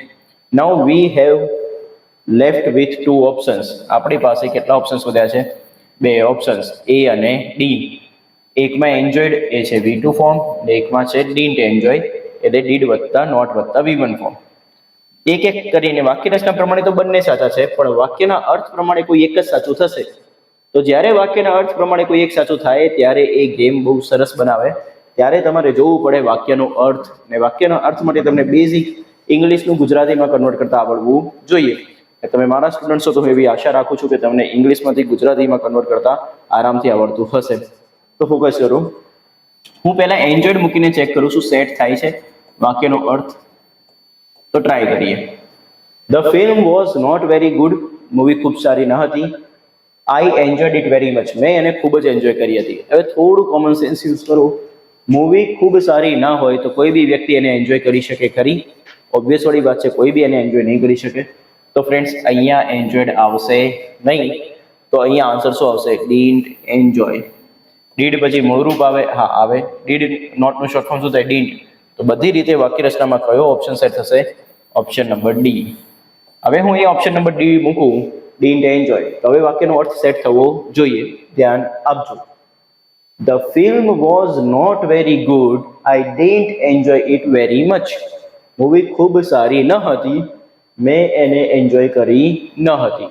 Now we have left with 2 options. આપણી પાસે કેટલા ઓપ્શન્સ વધ્યા છે? 2 ઓપ્શન્સ, A અને D. એકમાં એન્જોયડ એ છે V2 ફોર્મ, અને એકમાં છે ડીન્ટ એન્જોય એટલે ડીડ વત્તા નોટ વત્તા V1 ફોર્મ. એક એક કરીને વાક્ય રચના પ્રમાણે તો બંને સાચા છે, પણ વાક્યના અર્થ પ્રમાણે કોઈ એક જ સાચું થશે. તો જ્યારે વાક્યના અર્થ પ્રમાણે કોઈ એક સાચું થાય ત્યારે એ ગેમ બહુ સરસ બનાવે. ત્યારે તમારે જોવું પડે વાક્યનો અર્થ, ને વાક્યના અર્થ માટે તમને બેઝિક ઇંગ્લિશનું ગુજરાતીમાં કન્વર્ટ કરતા આવડવું જોઈએ. તમે મારા સ્ટુડન્ટ છો તો હું એવી આશા રાખું છું કે તમને ઇંગ્લિશમાંથી ગુજરાતીમાં કન્વર્ટ કરતા આરામથી આવડતું હશે. તો ફોકસ કરો. હું પહેલા એન્જોયડ મૂકીને ચેક કરું છું સેટ થાય છે વાક્યનો અર્થ. તો ટ્રાય કરીએ. The film was not very good. Movie ખૂબ સારી ન હતી. I enjoyed it very much. મેં એને ખૂબ જ એન્જોય કરી હતી. હવે થોડું કોમન સેન્સ યુઝ કરો. મૂવી ખૂબ સારી ના હોય તો કોઈ બી વ્યક્તિ એને એન્જોય કરી શકે ખરી? ઓબ્વિયસ વાળી વાત છે, કોઈ બી એને એન્જોય નહીં કરી શકે. તો ફ્રેન્ડ્સ અહીંયા એન્જોયડ આવશે નહીં. તો અહીંયા આન્સર શું આવશે? ડીન્ટ એન્જોય. ડીડ પછી મૂળરૂપ આવે? હા આવે. ડીડ નોટનું શોર્ટ ફોર્મ શું થાય? ડીન્ટ. તો બધી રીતે વાક્ય રચનામાં કયો ઓપ્શન સેટ થશે? Option number D. હવે હું અહીંયા ઓપ્શન નંબર ડી મૂકું, ડીન્ટ એન્જોય, તો હવે વાક્યનો અર્થ સેટ થવો જોઈએ. ધ્યાન આપજો. The film was not very good. I didn't enjoy it very much. Movie ખૂબ સારી ન હતી. મેં એને એન્જોય કરી ન હતી.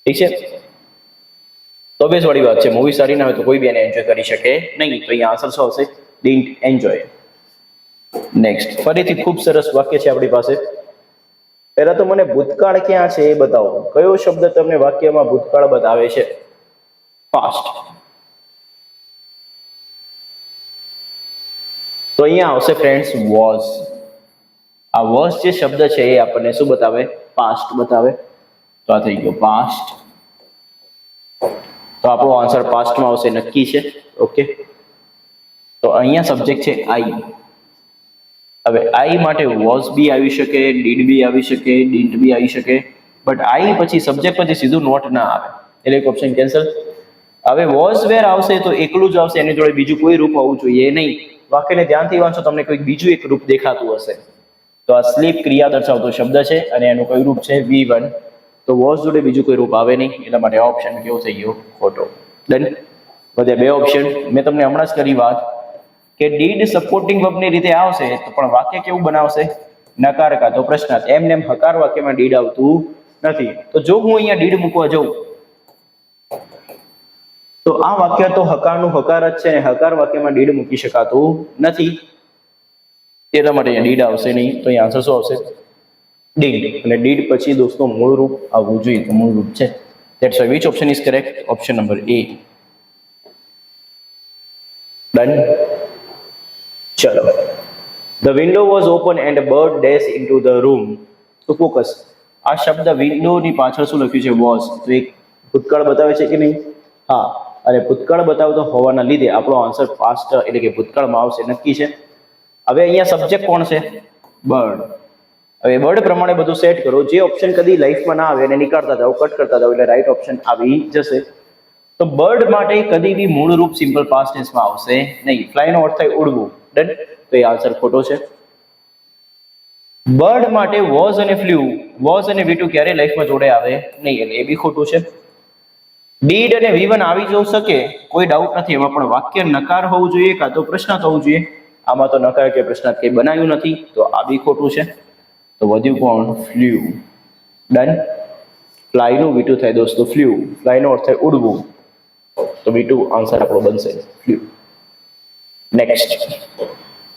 ઠીક છે. તો બેસ વાળી વાત છે, મૂવી સારી ના હોય તો કોઈ બી એને એન્જોય કરી શકે નહીં. તો અહીંયા આન્સર શું આવશે? ડીન્ટ એન્જોય. નેક્સ્ટ, ફરીથી ખૂબ સરસ વાક્ય છે આપણી પાસે. પહેલા તો મને ભૂતકાળ ક્યાં છે એ બતાવો. કયો શબ્દ તમને વાક્યમાં ભૂતકાળ બતાવે છે? ફાસ્ટ. તો અહીંયા આવશે ફ્રેન્ડ્સ વોઝ. આ વોઝ જે શબ્દ છે એ આપણને શું બતાવે? પાસ્ટ બતાવે. તો આ થઈ ગયો પાસ્ટ. તો આપણો આન્સર પાસ્ટમાં આવશે નક્કી છે. ઓકે. તો અહીંયા સબ્જેક્ટ છે આઈ. હવે આઈ માટે વોઝ બી આવી શકે, ડીડ બી આવી શકે, ડીન્ટ બી આવી શકે, બટ આઈ પછી સબ્જેક્ટ પછી સીધું નોટ ના આવે એટલે એક ઓપ્શન કેન્સલ. હવે વોઝ વેર આવશે તો એકલું જ આવશે, એની જોડે બીજું કોઈ રૂપ હોવું જોઈએ નહીં. વાક્યને ધ્યાનથી વાંચો, તમને કોઈક બીજું એક રૂપ દેખાતું હશે. તો આ સ્લીપ ક્રિયા દર્શાવતો શબ્દ છે અને એનું કયું રૂપ છે? V1. તો વોઝ જોડે બીજું કોઈ રૂપ આવે નહીં, એટલા માટે આ ઓપ્શન કેવો થઈ ગયો? ખોટો. ડન. વધ્યા 2 ઓપ્શન. મેં તમને હમણાં જ કરી વાત કે ડીડ સપોર્ટિંગ વર્બની રીતે આવશે તો પણ વાક્ય કેવું બનાવશે? નકાર કા તો પ્રશ્નાર્થ. એમને એમ હકાર વાક્યમાં ડીડ આવતું નથી. તો જો હું અહીંયા ડીડ મૂકવા જાઉં તો આ વાક્ય તો હકારનું હકાર જ છે, ને હકાર વાક્યમાં ડીડ મૂકી શકાતું નથી. એટલા માટે અહીંયા ડીડ આવશે નહીં, તો અહીંયા આન્સર શું આવશે? ડીડ. અને ડીડ પછી દોસ્તો મૂળ રૂપ આવવું જોઈએ, તો મૂળ રૂપ છે. That's why which option is correct? Option number A. Done. ચલો. The window was open and a bird dashed into the room. તો ફોકસ. આ શબ્દ વિન્ડો ની પાછળ શું લખ્યું છે? was. તો એક ભૂતકાળ બતાવે છે કે નહીં? હા. અને ભૂતકાળ બતાવતો હોવાના લીધે આપણો આન્સર પાસ્ટ એટલે કે ભૂતકાળમાં આવશે, નક્કી છે. હવે અહીંયા સબ્જેક્ટ કોણ છે? બર્ડ. હવે બર્ડ પ્રમાણે બધું સેટ કરો. જે ઓપ્શન કદી લાઈફમાં ના આવે એને નીકાળતા જાઓ, કટ કરતા જાઓ, એટલે રાઈટ ઓપ્શન આવી જશે. તો બર્ડ માટે કદી બી મૂળ રૂપ સિમ્પલ પાસ્ટ ટેન્સમાં આવશે નહીં. ફ્લાયનો અર્થ થાય ઉડવું. ડન. તો એ આન્સર ખોટો છે. બર્ડ માટે વોઝ અને ફ્લ્યુ, વોઝ અને V2 ક્યારે લાઈફમાં જોડે આવે નહીં, એટલે એ બી ખોટું છે. ડીડ અને V1 આવી જવું શકે, કોઈ ડાઉટ નથી. એમાં પણ વાક્ય નકાર હોવું જોઈએ કાં તો પ્રશ્નાર્થ હોવું જોઈએ. આમાં તો નકાર કે પ્રશ્નાર્થ કંઈ બનાવ્યું નથી, તો આ બી ખોટું છે. તો વધ્યું કોણ? ફ્લ્યુ. ડન. ફ્લાયનું V2 થાય દોસ્તો ફ્લ્યુ. ફ્લાયનો અર્થ થાય ઉડવું, તો V2 આન્સર આપણો બનશે ફ્લ્યુ. નેક્સ્ટ.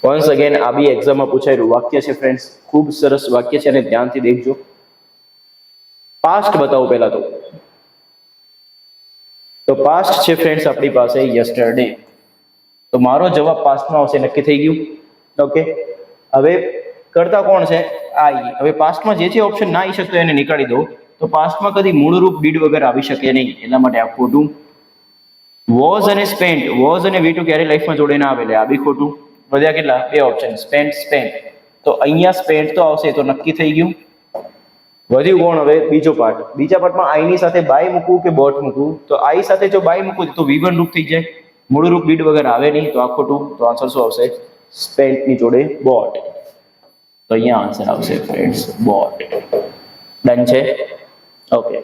વન્સ અગેન આ બી એક્ઝામમાં પૂછાયેલું વાક્ય છે ફ્રેન્ડ્સ, ખૂબ સરસ વાક્ય છે અને ધ્યાનથી દેખજો. પાસ્ટ બતાવો પહેલા તો પાસ્ટ છે ફ્રેન્ડ્સ આપણી પાસે યસ્ટરડે. તો મારો જવાબ પાસ્ટમાં આવશે, નક્કી થઈ ગયું. ઓકે. હવે કરતા કોણ છે? આઈ. હવે પાસ્ટમાં જે ઓપ્શન ના આવી શકતો એને નીકાળી દો. તો પાસ્ટમાં કદી મૂળરૂપ ડીડ વગર આવી શકે નહીં, એટલા માટે આ ખોટું. વોઝ અને સ્પેન્ટ, વોઝ અને V2 ક્યારે લાઈફમાં જોડે ના આવે, એટલે આ બી ખોટું. વધ્યા કેટલા? બે ઓપ્શન, સ્પેન્ટ, સ્પેન્ટ. તો અહીંયા સ્પેન્ટ તો આવશે, તો નક્કી થઈ ગયું. વધ્યું કોણ? હવે બીજો પાર્ટ. બીજા પાર્ટમાં આઈની સાથે બાય મૂકવું કે બોટ મૂકવું, તો આઈ સાથે જો બાય મૂકવું તો V1 રૂપ થઈ જાય, મૂળ રૂપ ડીડ વગર આવે નહીં, તો આ ખોટું. તો આન્સર શું આવશે? સ્પેન્ટની જોડે બોટ. તો અહીંયા આન્સર આવશે ફ્રેન્ડ્સ બોટ. ડન છે. ઓકે.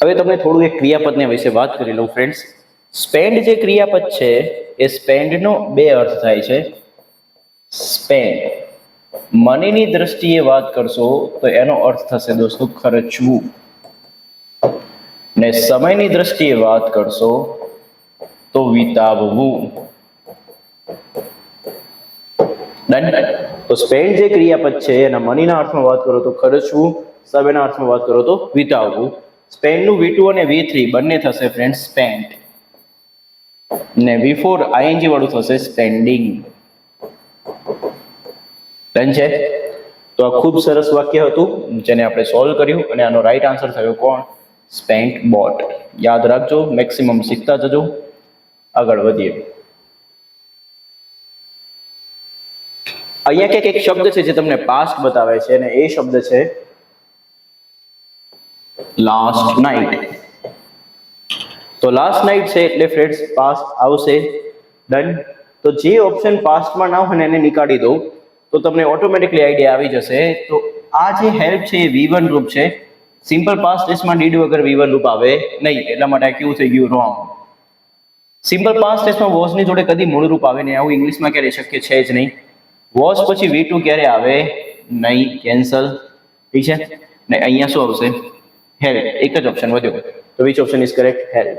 હવે તમને થોડું એક ક્રિયાપદને વિશે વાત કરી લઉં ફ્રેન્ડ્સ. સ્પેન્ડ જે ક્રિયાપદ છે એ સ્પેન્ડનો બે અર્થ થાય છે. સ્પેન્ડ મનીની દ્રષ્ટિએ વાત કરશો તો એનો અર્થ થશે દોસ્તો ખર્ચવું, ને સમયની દ્રષ્ટિએ વાત કરશો તો વિતાવવું. ડન. તો સ્પેન્ડ જે ક્રિયાપદ છે એના મનીના અર્થમાં વાત કરો તો ખર્ચવું, સમયના અર્થમાં વાત કરો તો વિતાવવું. સ્પેન્ડનું V2 અને V3 બંને થશે ફ્રેન્ડ સ્પેન્ટ, ને V4 ING વાળું થશે સ્પેન્ડિંગ. ડન છે. તો આ ખૂબ સરસ વાક્ય હતું જેને આપણે સોલ્વ કર્યું અને આનો રાઈટ આન્સર થયો કોણ? Spent boat. યાદ રાખજો, મેક્સિમમ શીખતા જજો. આગળ વધીએ. અહીંયા ક્યાંક એક શબ્દ છે જે તમને પાસ્ટ બતાવે છે અને એ શબ્દ છે લાસ્ટ નાઇટ. તો લાસ્ટ નાઇટ છે એટલે ફ્રેન્ડ્સ પાસ્ટ આવશે. ડન. તો જે ઓપ્શન પાસ્ટમાં ના હોય એને નીકાળી દો તો તમને ઓટોમેટિકલી આઈડિયા આવી જશે. તો આ જે હેલ્પ છે એ V1 રૂપ છે. સિમ્પલ પાસ્ટ ટેન્સમાં ડીડ વગર V1 રૂપ આવે નહીં, એટલા માટે આ કેવું થઈ ગયું? રોંગ. સિમ્પલ પાસ્ટ ટેન્સમાં વોઝની જોડે કદી મૂળ રૂપ આવે નહીં, આવું ઇંગ્લિશમાં ક્યારે શક્ય છે જ નહીં. વોઝ પછી V2 ક્યારે આવે નહીં, કેન્સલ. ઠીક છે. ને અહીંયા શું આવશે? હેલ્પ. એક જ ઓપ્શન વધ્યો. તો which option is correct? Help.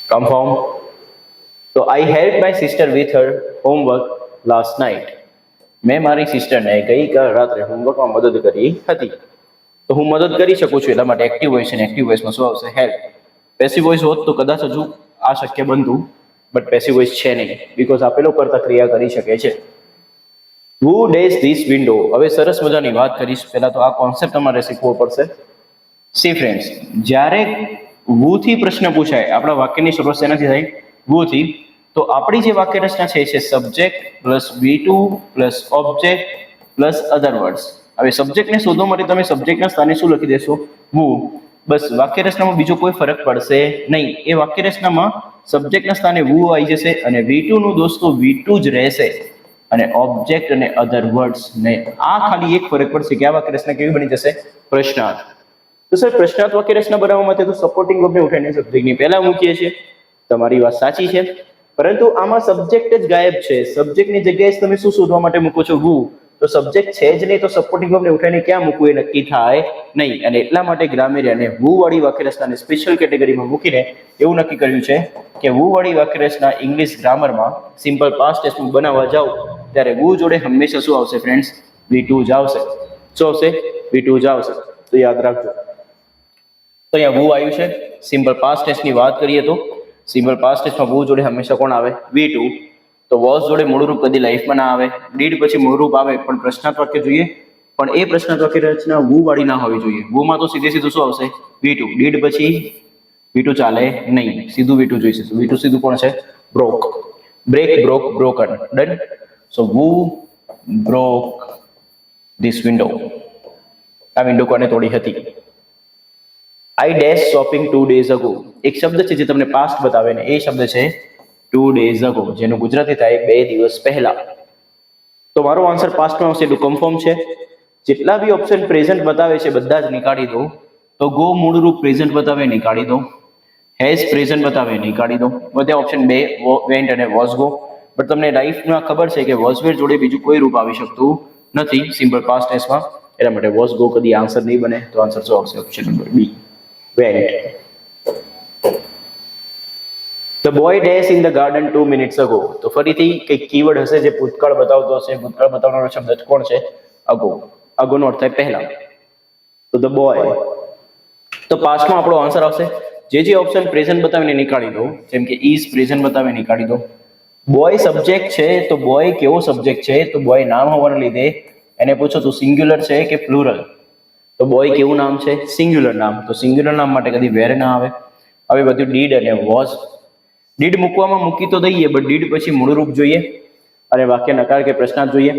Confirm. તો I help my sister with her homework last night. મેં મારી સિસ્ટરને ગઈકાલ રાત્રે હોમવર્કમાં મદદ કરી હતી. તો હું મદદ કરી શકું છું, એટલા માટે એક્ટિવ વોઇસ છે. એક્ટિવ વોઇસમાં શું આવશે? હેલ્પ. પેસિવ વોઇસ હોત તો કદાચ હજુ આ શક્ય બનતું, બટ પેસિવ વોઇસ છે નહીં, બીકોઝ આપેલો કરતા ક્રિયા કરી શકે છે. Who does this window? હવે સરસ મજાની વાત કરીશ. પહેલા તો આ કોન્સેપ્ટ તમારે શીખવો પડશે. સી ફ્રેન્ડ્સ, જ્યારે who થી પ્રશ્ન પૂછાય, આપણા વાક્યની શરૂઆત શેનાથી થાય? who થી. તો આપણી જે વાક્ય રચના છે એ subject plus V2 plus object plus other words. હવે સબ્જેક્ટને શોધવા માટે તમે સબ્જેક્ટના સ્થાને શું લખી દેશો? who. બસ વાક્ય રચનામાં બીજો કોઈ ફરક પડશે નહીં. એ વાક્ય રચનામાં સબ્જેક્ટના સ્થાને who આવી જશે અને V2 નું દોસ્તો V2 જ રહેશે અને ઓબ્જેક્ટ અને અધર વર્ડ્સ ને. આ ખાલી એક ફરક પડશે કે આ વાક્ય રચના કેવી બની જશે? પ્રશ્નાર્થ. તો સર પ્રશ્નાર્થ વાક્ય રચના બનાવવા માટે તો સપોર્ટિંગ વર્બને ઉઠાવીને સબ્જેક્ટની પહેલા મૂકીએ છીએ. તમારી વાત સાચી છે, પરંતુ આમાં સબ્જેક્ટ જ ગાયબ છે. સબ્જેક્ટની જગ્યાએ તમે શું શોધવા માટે મૂકો છો? who. તો સબ્જેક્ટ છે જ નહીં તો સપોર્ટિંગ વર્બને ઉઠાઈને ક્યાં મૂકવું એ નક્કી થાય નહીં. અને એટલા માટે ગ્રામેરિયા અને વુ વાળી વાક્યરચનાને સ્પેશિયલ કેટેગરીમાં મૂકીને એવું નક્કી કર્યું છે કે વુ વાળી વાક્યરચના ઇંગ્લિશ ગ્રામરમાં સિમ્પલ પાસ્ટ ટેન્સમાં બનાવવા જાઓ ત્યારે વુ જોડે હંમેશા શું આવશે ફ્રેન્ડ્સ? V2 જ આવશે. શું આવશે? V2 જ આવશે. તો યાદ રાખજો. તો અહીંયા વુ આવ્યું છે. સિમ્પલ પાસ્ટ ટેન્સની વાત કરીએ તો સિમ્પલ પાસ્ટ ટેન્સમાં વુ જોડે હંમેશા કોણ આવે? V2. તો વોઝ જોડે મૂળરૂપ કદી લાઈફમાં ના આવે. ડીડ પછી મૂળરૂપ આવે પણ પ્રશ્નાર્થ વાક્ય જોઈએ, પણ એ પ્રશ્નાર્થ વાક્ય રચના વુ વાળી ના હોવી જોઈએ. વુમાં તો સીધે સીધું શું આવશે? V2. ડીડ પછી V2 ચાલે નહીં, સીધું V2 જોઈશે. V2 સીધું કોણ છે? Broke. Break, broke, broken. Done. So who broke this window. આ વિન્ડો કોને તોડી હતી? I dash shopping 2 days ago. એક શબ્દ છે જે તમને પાસ્ટ બતાવે ને એ શબ્દ છે 2 days ago, જેનું ગુજરાતી થાય 2 દિવસ પહેલા. તો મારો આન્સર પાસ્ટમાં આવશે. એટલું કન્ફર્મ છે. જેટલા બી ઓપ્શન પ્રેઝન્ટ બતાવે છે બધા જ નીકાળી દો. તો ગો મૂળરૂપ પ્રેઝન્ટ બતાવે નીકાળી દો. હેઝ પ્રેઝન્ટ બતાવે નીકાળી દો. વધ્યા ઓપ્શન 2 વેન્ટ અને વોઝ ગો. પણ તમને લાઈફમાં ખબર છે કે વોઝ વેર જોડે બીજું કોઈ રૂપ આવી શકતું નથી સિમ્પલ પાસ્ટ ટેન્સમાં. એટલા માટે વોઝ ગો કદી આન્સર નહીં બને. તો આન્સર શું આવશે? Option number B, went. The boy dash in the garden 2 minutes ago. તો ફરીથી કંઈક કીવર્ડ હશે જે ભૂતકાળ બતાવતો હશે. ભૂતકાળ બતાવનારો શબ્દ કોણ છે? અગો. અગોનો અર્થ થાય પહેલા. તો ધ બોય. તો પાસ્ટમાં આપણો આન્સર આવશે જે ઓપ્શન પ્રેઝન્ટ બતાવીને નીકાળી દો. જેમ કે ઇઝ પ્રેઝન્ટ બતાવીને નીકાળી દો. બોય સબ્જેક્ટ છે તો બોય કેવો સબ્જેક્ટ છે? તો બોય નામ હોવાને લીધે એને પૂછો તો સિંગ્યુલર છે કે પ્લુરલ? તો બોય કેવું નામ છે? સિંગ્યુલર નામ. તો સિંગ્યુલર નામ માટે કદી વેર ના આવે. હવે બધું ડીડ અને વોઝ. ડીડ મૂકવામાં મૂકી તો દઈએ બટ ડીડ પછી મૂળરૂપ જોઈએ અને વાક્ય નકાર કે પ્રશ્નાર્થ જોઈએ.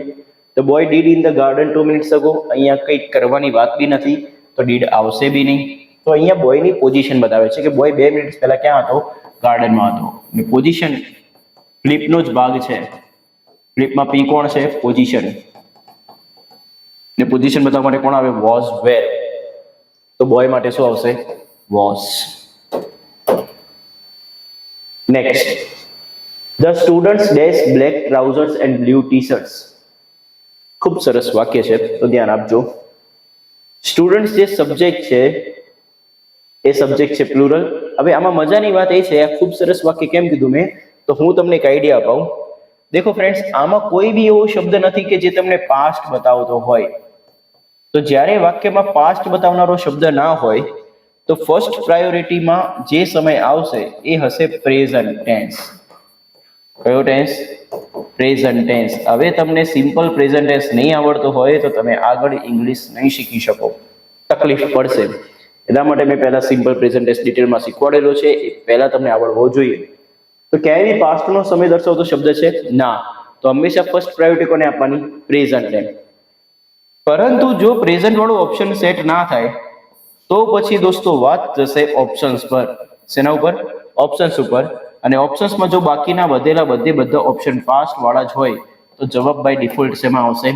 તો boy did in the garden 2 minutes ago. અહીંયા કંઈક કરવાની વાત બી નથી તો ડીડ આવશે બી નહીં. તો અહીંયા બોયની પોઝિશન બતાવે છે કે બોય 2 મિનિટ પહેલા ક્યાં હતો? ગાર્ડનમાં હતો. અને પોઝિશન ફ્લિપનો જ ભાગ છે. ફ્લિપમાં પી કોણ છે? પોઝિશન. ને પોઝિશન બતાવવા માટે કોણ આવે? વોઝ, વેર. તો બોય માટે શું આવશે? Was. Next. The students dash black trousers and blue T shirts. ખૂબ સરસ વાક્ય છે તો ધ્યાન આપજો. સ્ટુડન્ટ્સ જે સબ્જેક્ટ છે એ સબ્જેક્ટ છે પ્લુરલ. હવે આમાં મજાની વાત એ છે, આ ખૂબ સરસ વાક્ય કેમ કીધું મેં, તો હું તમને એક આઈડિયા અપાઉં. દેખો ફ્રેન્ડ્સ, આમાં કોઈ બી એવો શબ્દ નથી કે જે તમને પાસ્ટ બતાવતો હોય. તો જ્યારે વાક્યમાં પાસ્ટ બતાવનારો શબ્દ ના હોય તો ફર્સ્ટ પ્રાયોરિટીમાં જે સમય આવશે એ હશે પ્રેઝન્ટ ટેન્સ. કયો ટેન્સ? Present tense. હવે તમને સિમ્પલ પ્રેઝન્ટ ટેન્સ નહીં આવડતો હોય તો તમે આગળ ઇંગ્લિશ નહીં શીખી શકો, તકલીફ પડશે. એટલા માટે મેં પહેલા સિમ્પલ પ્રેઝન્ટ ટેન્સ ડિટેલમાં શીખવાડેલો છે, એ પહેલા તમને આવડવો જોઈએ. તો ક્યાંય બી પાસ્ટનો સમય દર્શાવતો શબ્દ છે ના, તો હંમેશા ફર્સ્ટ પ્રાયોરિટી કોને આપવાની? પ્રેઝન્ટને. પરંતુ જો પ્રેઝન્ટ વાળું ઓપ્શન સેટ ના થાય તો પછી દોસ્તો વાત જશે ઓપ્શન્સ પર. શેના ઉપર? ઓપ્શન્સ ઉપર. અને ઓપ્શન્સમાં જો બાકીના બધા ઓપ્શન પાસ્ટ વાળા જ હોય તો જવાબ બાય ડિફોલ્ટ શેમાં આવશે?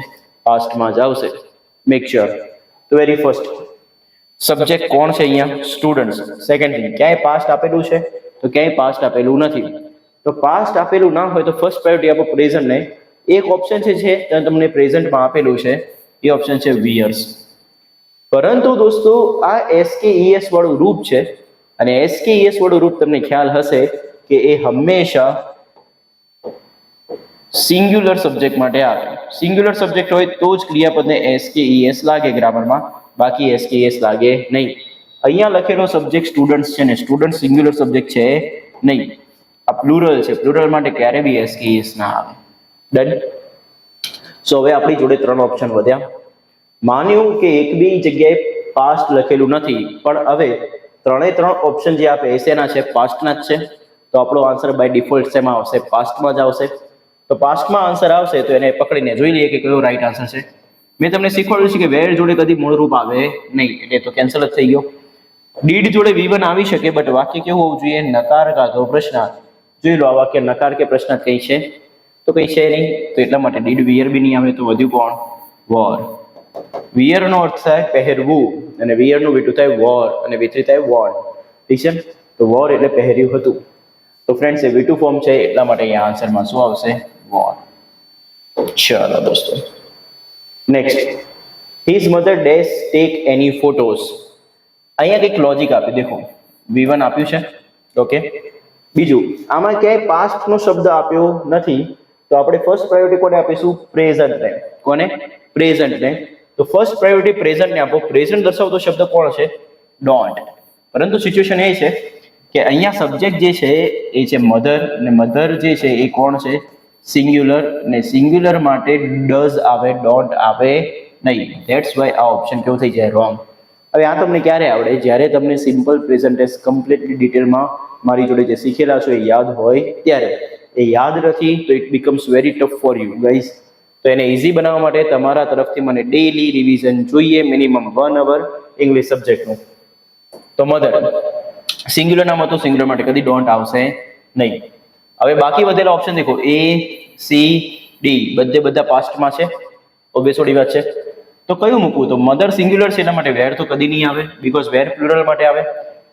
પાસ્ટમાં જ આવશે. Make sure. તો વેરી ફર્સ્ટ સબ્જેક્ટ કોણ છે અહીંયા? સ્ટુડન્ટ્સ. સેકન્ડ થિંગ, ક્યાંય પાસ્ટ આપેલું છે? તો ક્યાંય પાસ્ટ આપેલું નથી. તો પાસ્ટ આપેલું ના હોય તો ફર્સ્ટ પ્રાયોરિટી આપો પ્રેઝન્ટને. એક ઓપ્શન છે ત્યાં તમને પ્રેઝન્ટમાં આપેલું છે, એ ઓપ્શન છે વિયર્સ. પરંતુ દોસ્તો આ SKES વાળું રૂપ છે અને SKES વાળું રૂપ તમને ખ્યાલ હશે કે એ હંમેશા સિંગ્યુલર સબ્જેક્ટ માટે આવે. સિંગ્યુલર સબ્જેક્ટ હોય તો જ ક્રિયાપદને SKES લાગે ગ્રામરમાં, બાકી SKES લાગે નહીં. અહીંયા લખેલો સબ્જેક્ટ સ્ટુડન્ટ્સ છે ને સ્ટુડન્ટ સિંગ્યુલર સબ્જેક્ટ છે નહીં, આ પ્લુરલ છે. પ્લુરલ માટે ક્યારે બી SKES ના આવે. ડન. સો હવે આપણી જોડે 3 ઓપ્શન વધ્યા. માન્યું કે એક બી જગ્યાએ પાસ્ટ લખેલું નથી, પણ હવે 3 ઓપ્શન જે આપે એ શેના છે? પાસ્ટના જ છે. તો આપણો આન્સર બાય ડિફોલ્ટ શેમાં આવશે? પાસ્ટમાં જ આવશે. તો પાસ્ટમાં આન્સર આવશે તો એને પકડીને જોઈ લઈએ કે કયો રાઈટ આન્સર છે. મેં તમને શીખવાડ્યું છે કે વેર જોડે કદી મૂળરૂપ આવે નહીં, એટલે તો કેન્સલ જ થઈ ગયો. ડીડ જોડે V1 આવી શકે, બટ વાક્ય કેવું હોવું જોઈએ? નકાર કાં તો પ્રશ્નાર્થ. જોઈ લો આ વાક્ય નકાર કે પ્રશ્નાર્થ કઈ છે? તો કઈ છે નહીં, તો એટલા માટે ડીડ વિયર બી નહીં આવે. તો વધ્યું કોણ? વોર. વિયર નો અર્થ થાય પહેરવું, અને વિયર નું V2 થાય વોર, અને V3 થાય વોર્ન. ઠીક છે? તો વોર એટલે પહેર્યું હતું. તો ફ્રેન્ડ્સ એ V2 ફોર્મ છે, એટલા માટે અહીંયા આન્સરમાં શું આવશે? વોર. ચાલો દોસ્તો, next, his mother days take any photos. અહીંયા કંઈક લોજિક આપ્યું, દેખો V1 આપ્યું છે, ઓકે. બીજું, આમાં ક્યાંય પાસ્ટનો શબ્દ આપ્યો નથી, તો આપણે ફર્સ્ટ પ્રાયોરિટી કોને આપીશું? પ્રેઝન્ટને. કોને? પ્રેઝન્ટને. તો ફર્સ્ટ પ્રાયોરિટી પ્રેઝન્ટને આપો. પ્રેઝન્ટ દર્શાવતો શબ્દ કોણ છે? ડોન્ટ. પરંતુ સિચ્યુએશન એ છે કે અહીંયા સબ્જેક્ટ જે છે એ છે મધર, અને મધર જે છે એ કોણ છે? સિંગ્યુલર, ને સિંગ્યુલર માટે ડઝ આવે, ડોન્ટ આવે નહીં. ધેટ્સ વાય આ ઓપ્શન કેવું થઈ જાય? રોંગ. હવે આ તમને ક્યારે આવડે? જ્યારે તમને સિમ્પલ પ્રેઝન્ટ ટેન્સ કમ્પ્લીટલી ડિટેલમાં મારી જોડે જે શીખેલા છો એ યાદ હોય ત્યારે. એ યાદ નથી તો it becomes very tough for you guys. તો એને ઇઝી બનાવવા માટે તમારા તરફથી મને ડેઈલી રિવિઝન જોઈએ, મિનિમમ 1 અવર ઇંગ્લિશ સબ્જેક્ટનું. તો મધર સિંગ્યુલરમાં તો સિંગ્યુલર માટે કદી ડોન્ટ આવશે નહીં. હવે બાકી વધેલા ઓપ્શન દેખો, A, C, D બધા પાસ્ટમાં છે, ઓબ્વિયસલી વાત છે. તો કયું મૂકવું? તો મધર સિંગ્યુલર છે એના માટે વેર તો કદી નહીં આવે, બીકોઝ વેર પ્લુરલ માટે આવે.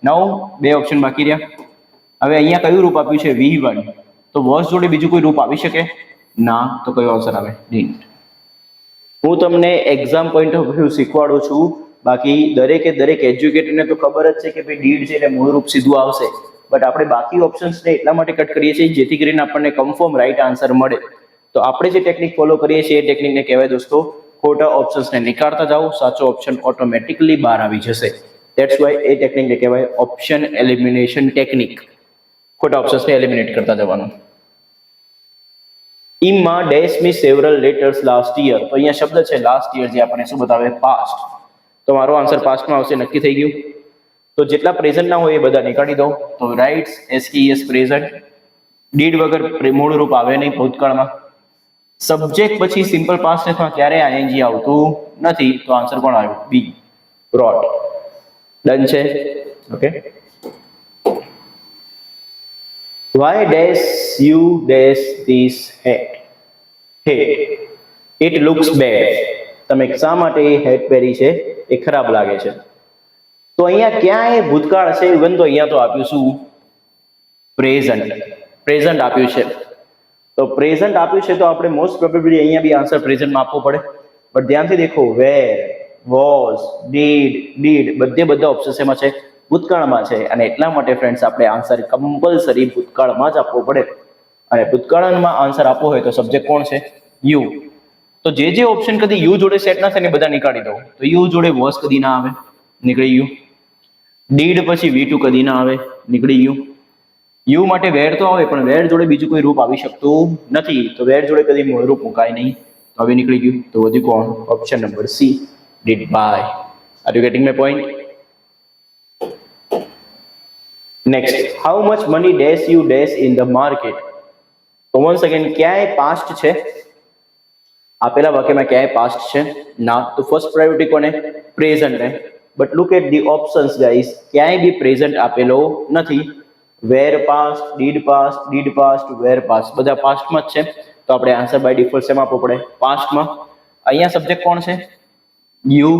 નવ 2 ઓપ્શન બાકી રહ્યા. હવે અહીંયા કયું રૂપ આપ્યું છે? V1. તો વોઝ જોડે બીજું કોઈ રૂપ આવી શકે? ના. તો કયો આન્સર આવે? ડિડન્ટ. હું તમને એક્ઝામ પોઈન્ટ ઓફ વ્યૂ શીખવાડું છું, બાકી દરેક એજ્યુકેટરને તો ખબર જ છે કે ભાઈ ડીડ છે એટલે મૂળ રૂપ સીધું આવશે. બટ આપણે બાકી ઓપ્શન્સને એટલા માટે કટ કરીએ છીએ જેથી કરીને આપણને કન્ફર્મ રાઈટ આન્સર મળે. તો આપણે જે ટેકનિક ફોલો કરીએ છીએ એ ટેકનિકને કહેવાય દોસ્તો ખોટા ઓપ્શન્સને નીકાળતા જાઓ, સાચો ઓપ્શન ઓટોમેટિકલી બહાર આવી જશે. ધેટ્સ વાય એ ટેકનિકને કહેવાય ઓપ્શન એલિમિનેશન ટેકનિક. ખોટા ઓપ્શન્સને એલિમિનેટ કરતા જવાનું. ઇમમાં ડેશ મી સેવરલ લેટર્સ લાસ્ટ યર. તો અહીંયા શબ્દ છે લાસ્ટ યર, જે આપણને શું બતાવે? પાસ્ટ. તો મારો આન્સર પાસ્ટમાં આવશે, નક્કી થઈ ગયું. તો જેટલા પ્રેઝન્ટ ના હોય એ બધા નીકાળી દો. તો રાઇટ્સ SKES પ્રેઝન્ટ. ડીડ વગર મૂળ રૂપ આવે નહીં ભૂતકાળમાં. સબ્જેક્ટ પછી સિમ્પલ પાસ્ટ ટેન્સમાં ક્યારે ING આવતું નથી, તો આન્સર કોણ આવ્યું? B, brought. ડન છે, okay. Why dash you dash this hat? Hat. It looks bad. તમે શા માટે હેટ પહેરી છે? એ ખરાબ લાગે છે. તો અહીંયા ક્યાંય ભૂતકાળ છે? ઇવન તો અહીંયા તો આપ્યું શું? પ્રેઝન્ટ. પ્રેઝન્ટ આપ્યું છે. તો પ્રેઝન્ટ આપ્યું છે તો આપણે મોસ્ટ પ્રોબેબલી અહીંયા બી આન્સર પ્રેઝન્ટમાં આપવો પડે. બટ ધ્યાનથી દેખો, વેર, વોઝ, ડીડ બધા ઓપ્શન એમાં છે? ભૂતકાળમાં છે. અને એટલા માટે ફ્રેન્ડ્સ આપણે આન્સર કમ્પલસરી ભૂતકાળમાં જ આપવો પડે. અને ભૂતકાળમાં આન્સર આપવો હોય તો સબ્જેક્ટ કોણ છે? યુ. તો જે ઓપ્શન કદી યુ જોડે સેટ ના થાય ને બધા નીકાળી દો. તો યુ જોડે વોઝ કદી ના આવે, નીકળી યુ. ડીડ પછી V2 કદી ના આવે, નીકળી યુ. યુ માટે વેર તો આવે, પણ વેર જોડે બીજું કોઈ રૂપ આવી શકતું નથી. તો વેર જોડે કદી મૂળ રૂપ મુકાય નહીં, તો હવે નીકળી ગયું. તો વધુ કોણ? Option number C, did by. Are you getting my point? Next, how much money dash you dash in the market. તો વન્સ અગેન ક્યાંય પાસ્ટ છે? આપેલા વાક્યમાં ક્યાંય પાસ્ટ છે? ના. તો ફર્સ્ટ પ્રાયોરિટી કોને? Present. But look at the options guys, ક્યાંય બી પ્રેઝન્ટ આપેલો નથી. Were past, did past, were past બધા પાસ્ટમાં જ છે. તો આપણે આન્સર બાય ડિફોલ્ટ શેમાં આપવો પડે? પાસ્ટમાં. અહીંયા સબ્જેક્ટ કોણ છે? યુ.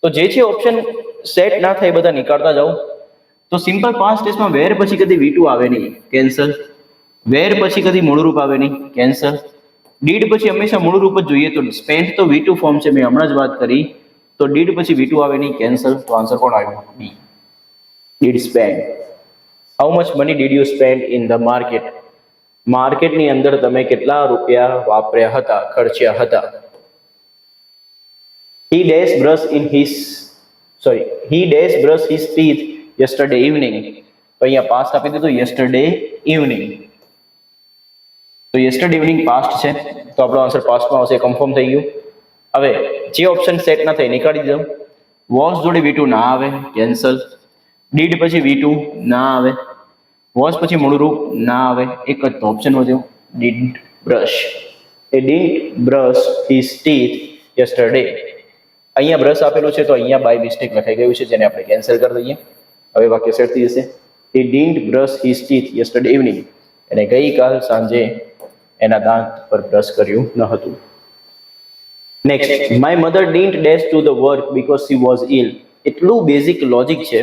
તો જે છે ઓપ્શન સેટ ના થાય બધા નીકાળતા જાઓ. તો સિમ્પલ પાસ્ટ ટેન્સમાં વેર પછી કદી V2 આવે નહીં, કેન્સલ. વેર પછી કદી મૂળરૂપ આવે નહીં, કેન્સલ. ડીડ પછી હંમેશા મૂળરૂપ જ જોઈએ. તો સ્પેન્ટ તો V2 ફોર્મ છે, મેં હમણાં જ વાત કરી. તો ડીડ પછી V2 આવે નહીં, કેન્સલ. તો આન્સર કોણ આવ્યું? B, did spend. How much money did you spend in the market. માર્કેટની અંદર તમે કેટલા રૂપિયા વાપર્યા હતા, ખર્ચ્યા હતા? He dash brush his teeth yesterday evening. તો અહીંયા પાસ્ટ આપી દીધું, yesterday evening. તો yesterday evening પાસ્ટ છે, તો આપણો આન્સર પાસ્ટમાં આવશે, કન્ફર્મ થઈ ગયું. હવે જે ઓપ્શન સેટ ના થાય નીકાળી દીધો. વોઝ જોડે V2 ના આવે, કેન્સલ. ડીડ પછી V2 ના આવે. વોઝ પછી મૂળરૂપ ના આવે. એક જ ઓપ્શન વધ્યો, did brush. A did brush his teeth yesterday. અહીંયા બ્રશ આપેલું છે તો અહીંયા બાય મિસ્ટેક લખાઈ ગયું છે, જેને આપણે કેન્સલ કરી દઈએ. હવે વાક્ય સેટ થઈ જશે. He didn't brush his teeth yesterday evening. એને ગઈકાલ સાંજે એના દાંત પર બ્રશ કર્યું ન હતું. Next, my mother didn't dash to the work because she was ill. એટલું બેઝિક લોજિક છે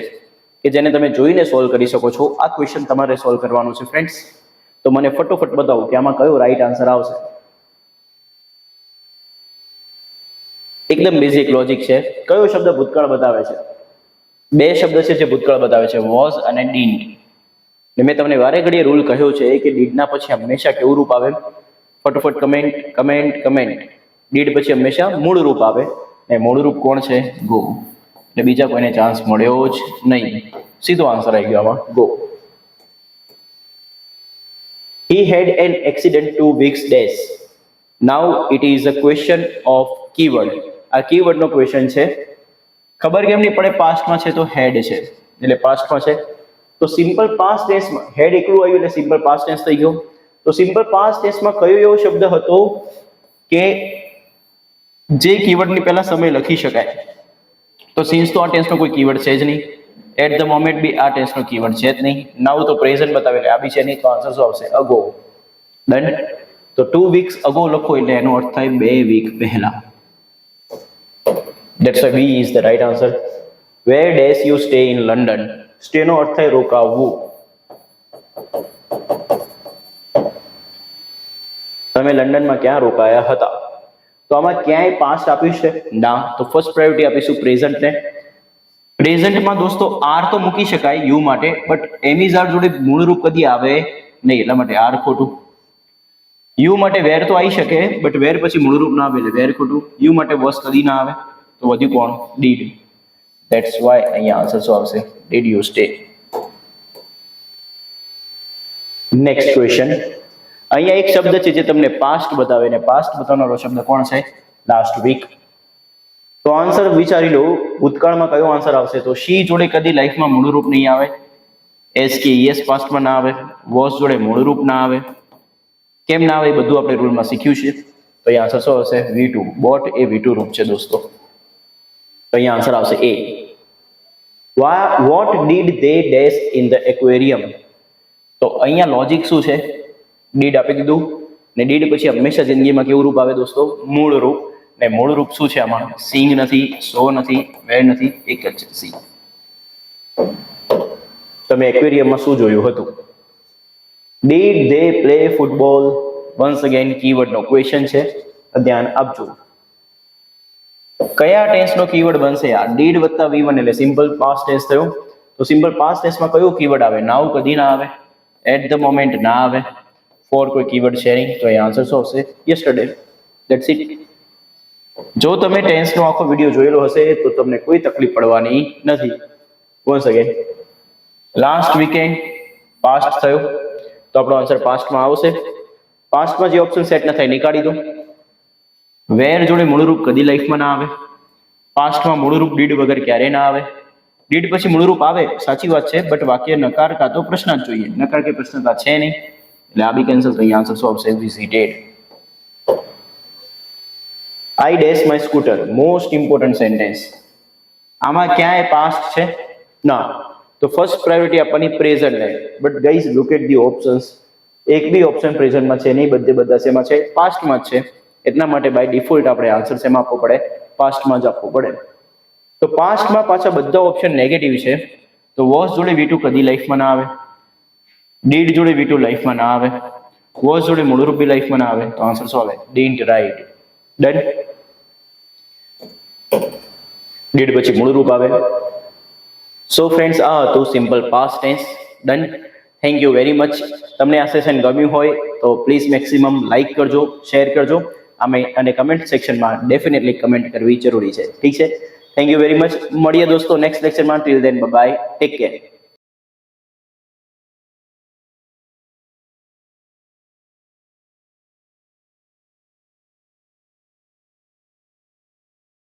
કે જેને તમે જોઈને સોલ્વ કરી શકો છો. આ ક્વેશ્ચન તમારે સોલ્વ કરવાનો છે ફ્રેન્ડ્સ. તો મને ફટોફટ બતાવો કે આમાં કયો રાઈટ આન્સર આવશે. એકદમ બેઝિક લોજિક છે. કયો શબ્દ ભૂતકાળ બતાવે છે? બે શબ્દ છે જે ભૂતકાળ બતાવે છે, વોઝ અને ડીડ. ને મેં તમને વારે ઘડીએ રૂલ કહ્યો છે કે ડીડના પછી હંમેશા કેવું રૂપ આવે? ફટોફટ કમેન્ટ કમેન્ટ કમેન્ટ. ડીડ પછી હંમેશા મૂળ રૂપ આવે, ને મૂળ રૂપ કોણ છે? ગો. એટલે બીજા કોઈને ચાન્સ મળ્યો જ નહીં. સીધો આન્સર આવી ગયો આમાં, go. He had an accident 2 weeks days. Now it is a question of keyword. આ keyword નો ક્વેશ્ચન છે. ખબર કેમ નહીં પડે? પાસ્ટમાં છે તો હેડ છે, એટલે પાસ્ટમાં છે તો સિમ્પલ પાસ્ટ ટેન્સમાં હેડ એકલું આવ્યું એટલે સિમ્પલ પાસ્ટ ટેન્સ થઈ ગયો. તો સિમ્પલ પાસ્ટ ટેન્સમાં કયો એવો શબ્દ હતો કે જે કીવર્ડની પહેલા સમય લખી શકાય? તો સિન્સ તો આ ટેન્સનો કોઈ કીવર્ડ છે જ નહીં. એટ ધ મોમેન્ટ બી આ ટેન્સનો કીવર્ડ છે જ નહીં. નાઉ તો પ્રેઝન્ટ બતાવે એટલે આ બી છે નહીં, તો આન્સર શું આવશે? અગો. ડન. તો 2 weeks અગો લખો એટલે એનો અર્થ થાય 2 વીક પહેલા. That's why B is the right answer. Where dash you stay in London? Stay નો અર્થ થાય રોકાવું. તમે લંડનમાં ક્યાં રોકાયા હતા? તો આમાં ક્યાંય પાસ્ટ આપ્યું છે? ના. તો ફર્સ્ટ પ્રાયોરિટી આપીશું પ્રેઝન્ટ ને. પ્રેઝન્ટમાં દોસ્તો આર તો મૂકી શકાય યુ માટે, બટ એમ ઇઝ આર જોડે મૂળ રૂપ કદી આવે નહીં, એટલા માટે આર ખોટું. યુ માટે વેર તો આવી શકે, બટ વેર પછી મૂળ રૂપ ના આવે એટલે વેર ખોટું. યુ માટે વોઝ કદી ના આવે, તો વધ્યું કોણ? ડીડ. ધેટ્સ વાય અહીંયા આન્સર શું આવશે? Did you stay. Next question. અહીંયા એક શબ્દ છે જે તમને પાસ્ટ બતાવે, ને પાસ્ટ બતાવનારો શબ્દ કોણ છે? Last week. તો આન્સર વિચારી લો, ભૂતકાળમાં કયો આન્સર આવશે? તો શી જોડે કદી લાઈફમાં મૂળ રૂપ નહીં આવે, એસ કે યસ પાસ્ટમાં ના આવે, વોઝ જોડે મૂળ રૂપ ના આવે. કેમ ના આવે એ બધું આપણે રૂલમાં શીખ્યું છે. તો અહીંયા આન્સર શું આવશે? V2. બોટ એ V2 રૂપ છે દોસ્તો. તો અહીંયા આન્સર આવશે A. What did they dash in the aquarium? તો અહીંયા લોજિક શું છે? ડીડ આપી દીધું, ને ડીડ પછી હંમેશા જિંદગીમાં કેવું રૂપ આવે દોસ્તો? મૂળ રૂપ. ને મૂળ રૂપ શું છે આમાં? સિંગ નથી, સો નથી, વેર નથી, એક જ છે સી. તમે એક્વેરિયમમાં શું જોયું હતું? Did they play football? Once again કીવર્ડનો ક્વેશ્ચન છે, ધ્યાન આપજો. કયા ટેન્સનો કીવર્ડ બનશે? આ ડીડ વત્તા V1 એટલે સિમ્પલ પાસ્ટ ટેન્સ થયો. તો સિમ્પલ પાસ્ટ ટેન્સમાં કયો કીવર્ડ આવે? નાઉ કદી ના આવે, એટ ધ મોમેન્ટ ના આવે, ફોર કોઈ કીવર્ડ છે નહીં, તો એ આન્સર શું આવશે? યસ્ટરડે. That's it. જો તમે ટેન્સનો આખો વિડીયો જોયેલો હશે તો તમને કોઈ તકલીફ પડવાની નથી. Once again, last weekend past થયો, તો આપણો આન્સર પાસ્ટમાં આવશે. પાસ્ટમાં જે ઓપ્શન સેટ ન થાય નીકાળી દો. વેર જોડે મૂળરૂપ કદી લાઈફમાં ના આવે. પાસ્ટમાં મૂળરૂપ ડીડ વગર ક્યારે ના આવે. ડીડ પછી મૂળરૂપ આવે, સાચી વાત છે, બટ વાક્ય નકાર કાં તો પ્રશ્ન જ જોઈએ. નકાર કે પ્રશ્નતા છે નહીં, એટલે આ બી કેન્સલ. તો અહીંયા આન્સર શું આવશે? Visited. I dash my scooter. Most important sentence. આમાં ક્યાંય પાસ્ટ છે? ના. તો ફર્સ્ટ પ્રાયોરિટી આપવાની પ્રેઝન્ટને. But guys look at the options. એક બી ઓપ્શન પ્રેઝન્ટમાં છે નહીં, બધા શેમાં છે? પાસ્ટમાં જ છે. એટલા માટે બાય ડિફોલ્ટ આપણે આન્સર શેમાં આપવો પડે? પાસ્ટમાં જ આપવો પડે. તો પાસ્ટમાં પાછા બધા ઓપ્શન નેગેટિવ છે. તો વોઝ જોડે V2 કદી લાઈફમાં ના આવે, ડીડ જોડે V2 લાઈફમાં ના આવે, વોઝ જોડે મૂળરૂપ બી લાઈફમાં ના આવે, તો આન્સર શું આવે? ડીન્ટ રાઈટ. ડન. ડીડ પછી મૂળરૂપ આવે. સો ફ્રેન્ડ્સ, આ હતું simple past tense. Done. Thank you very much. તમને આ સેશન ગમ્યું હોય તો પ્લીઝ મેક્સિમમ લાઇક કરજો, શેર કરજો, અને કમેન્ટ સેક્શનમાં ડેફિનેટલી કમેન્ટ કરવી જરૂરી છે. ઠીક છે? Thank you very much. મળીએ દોસ્તો નેક્સ્ટ લેક્ચરમાં. Till then by, take care.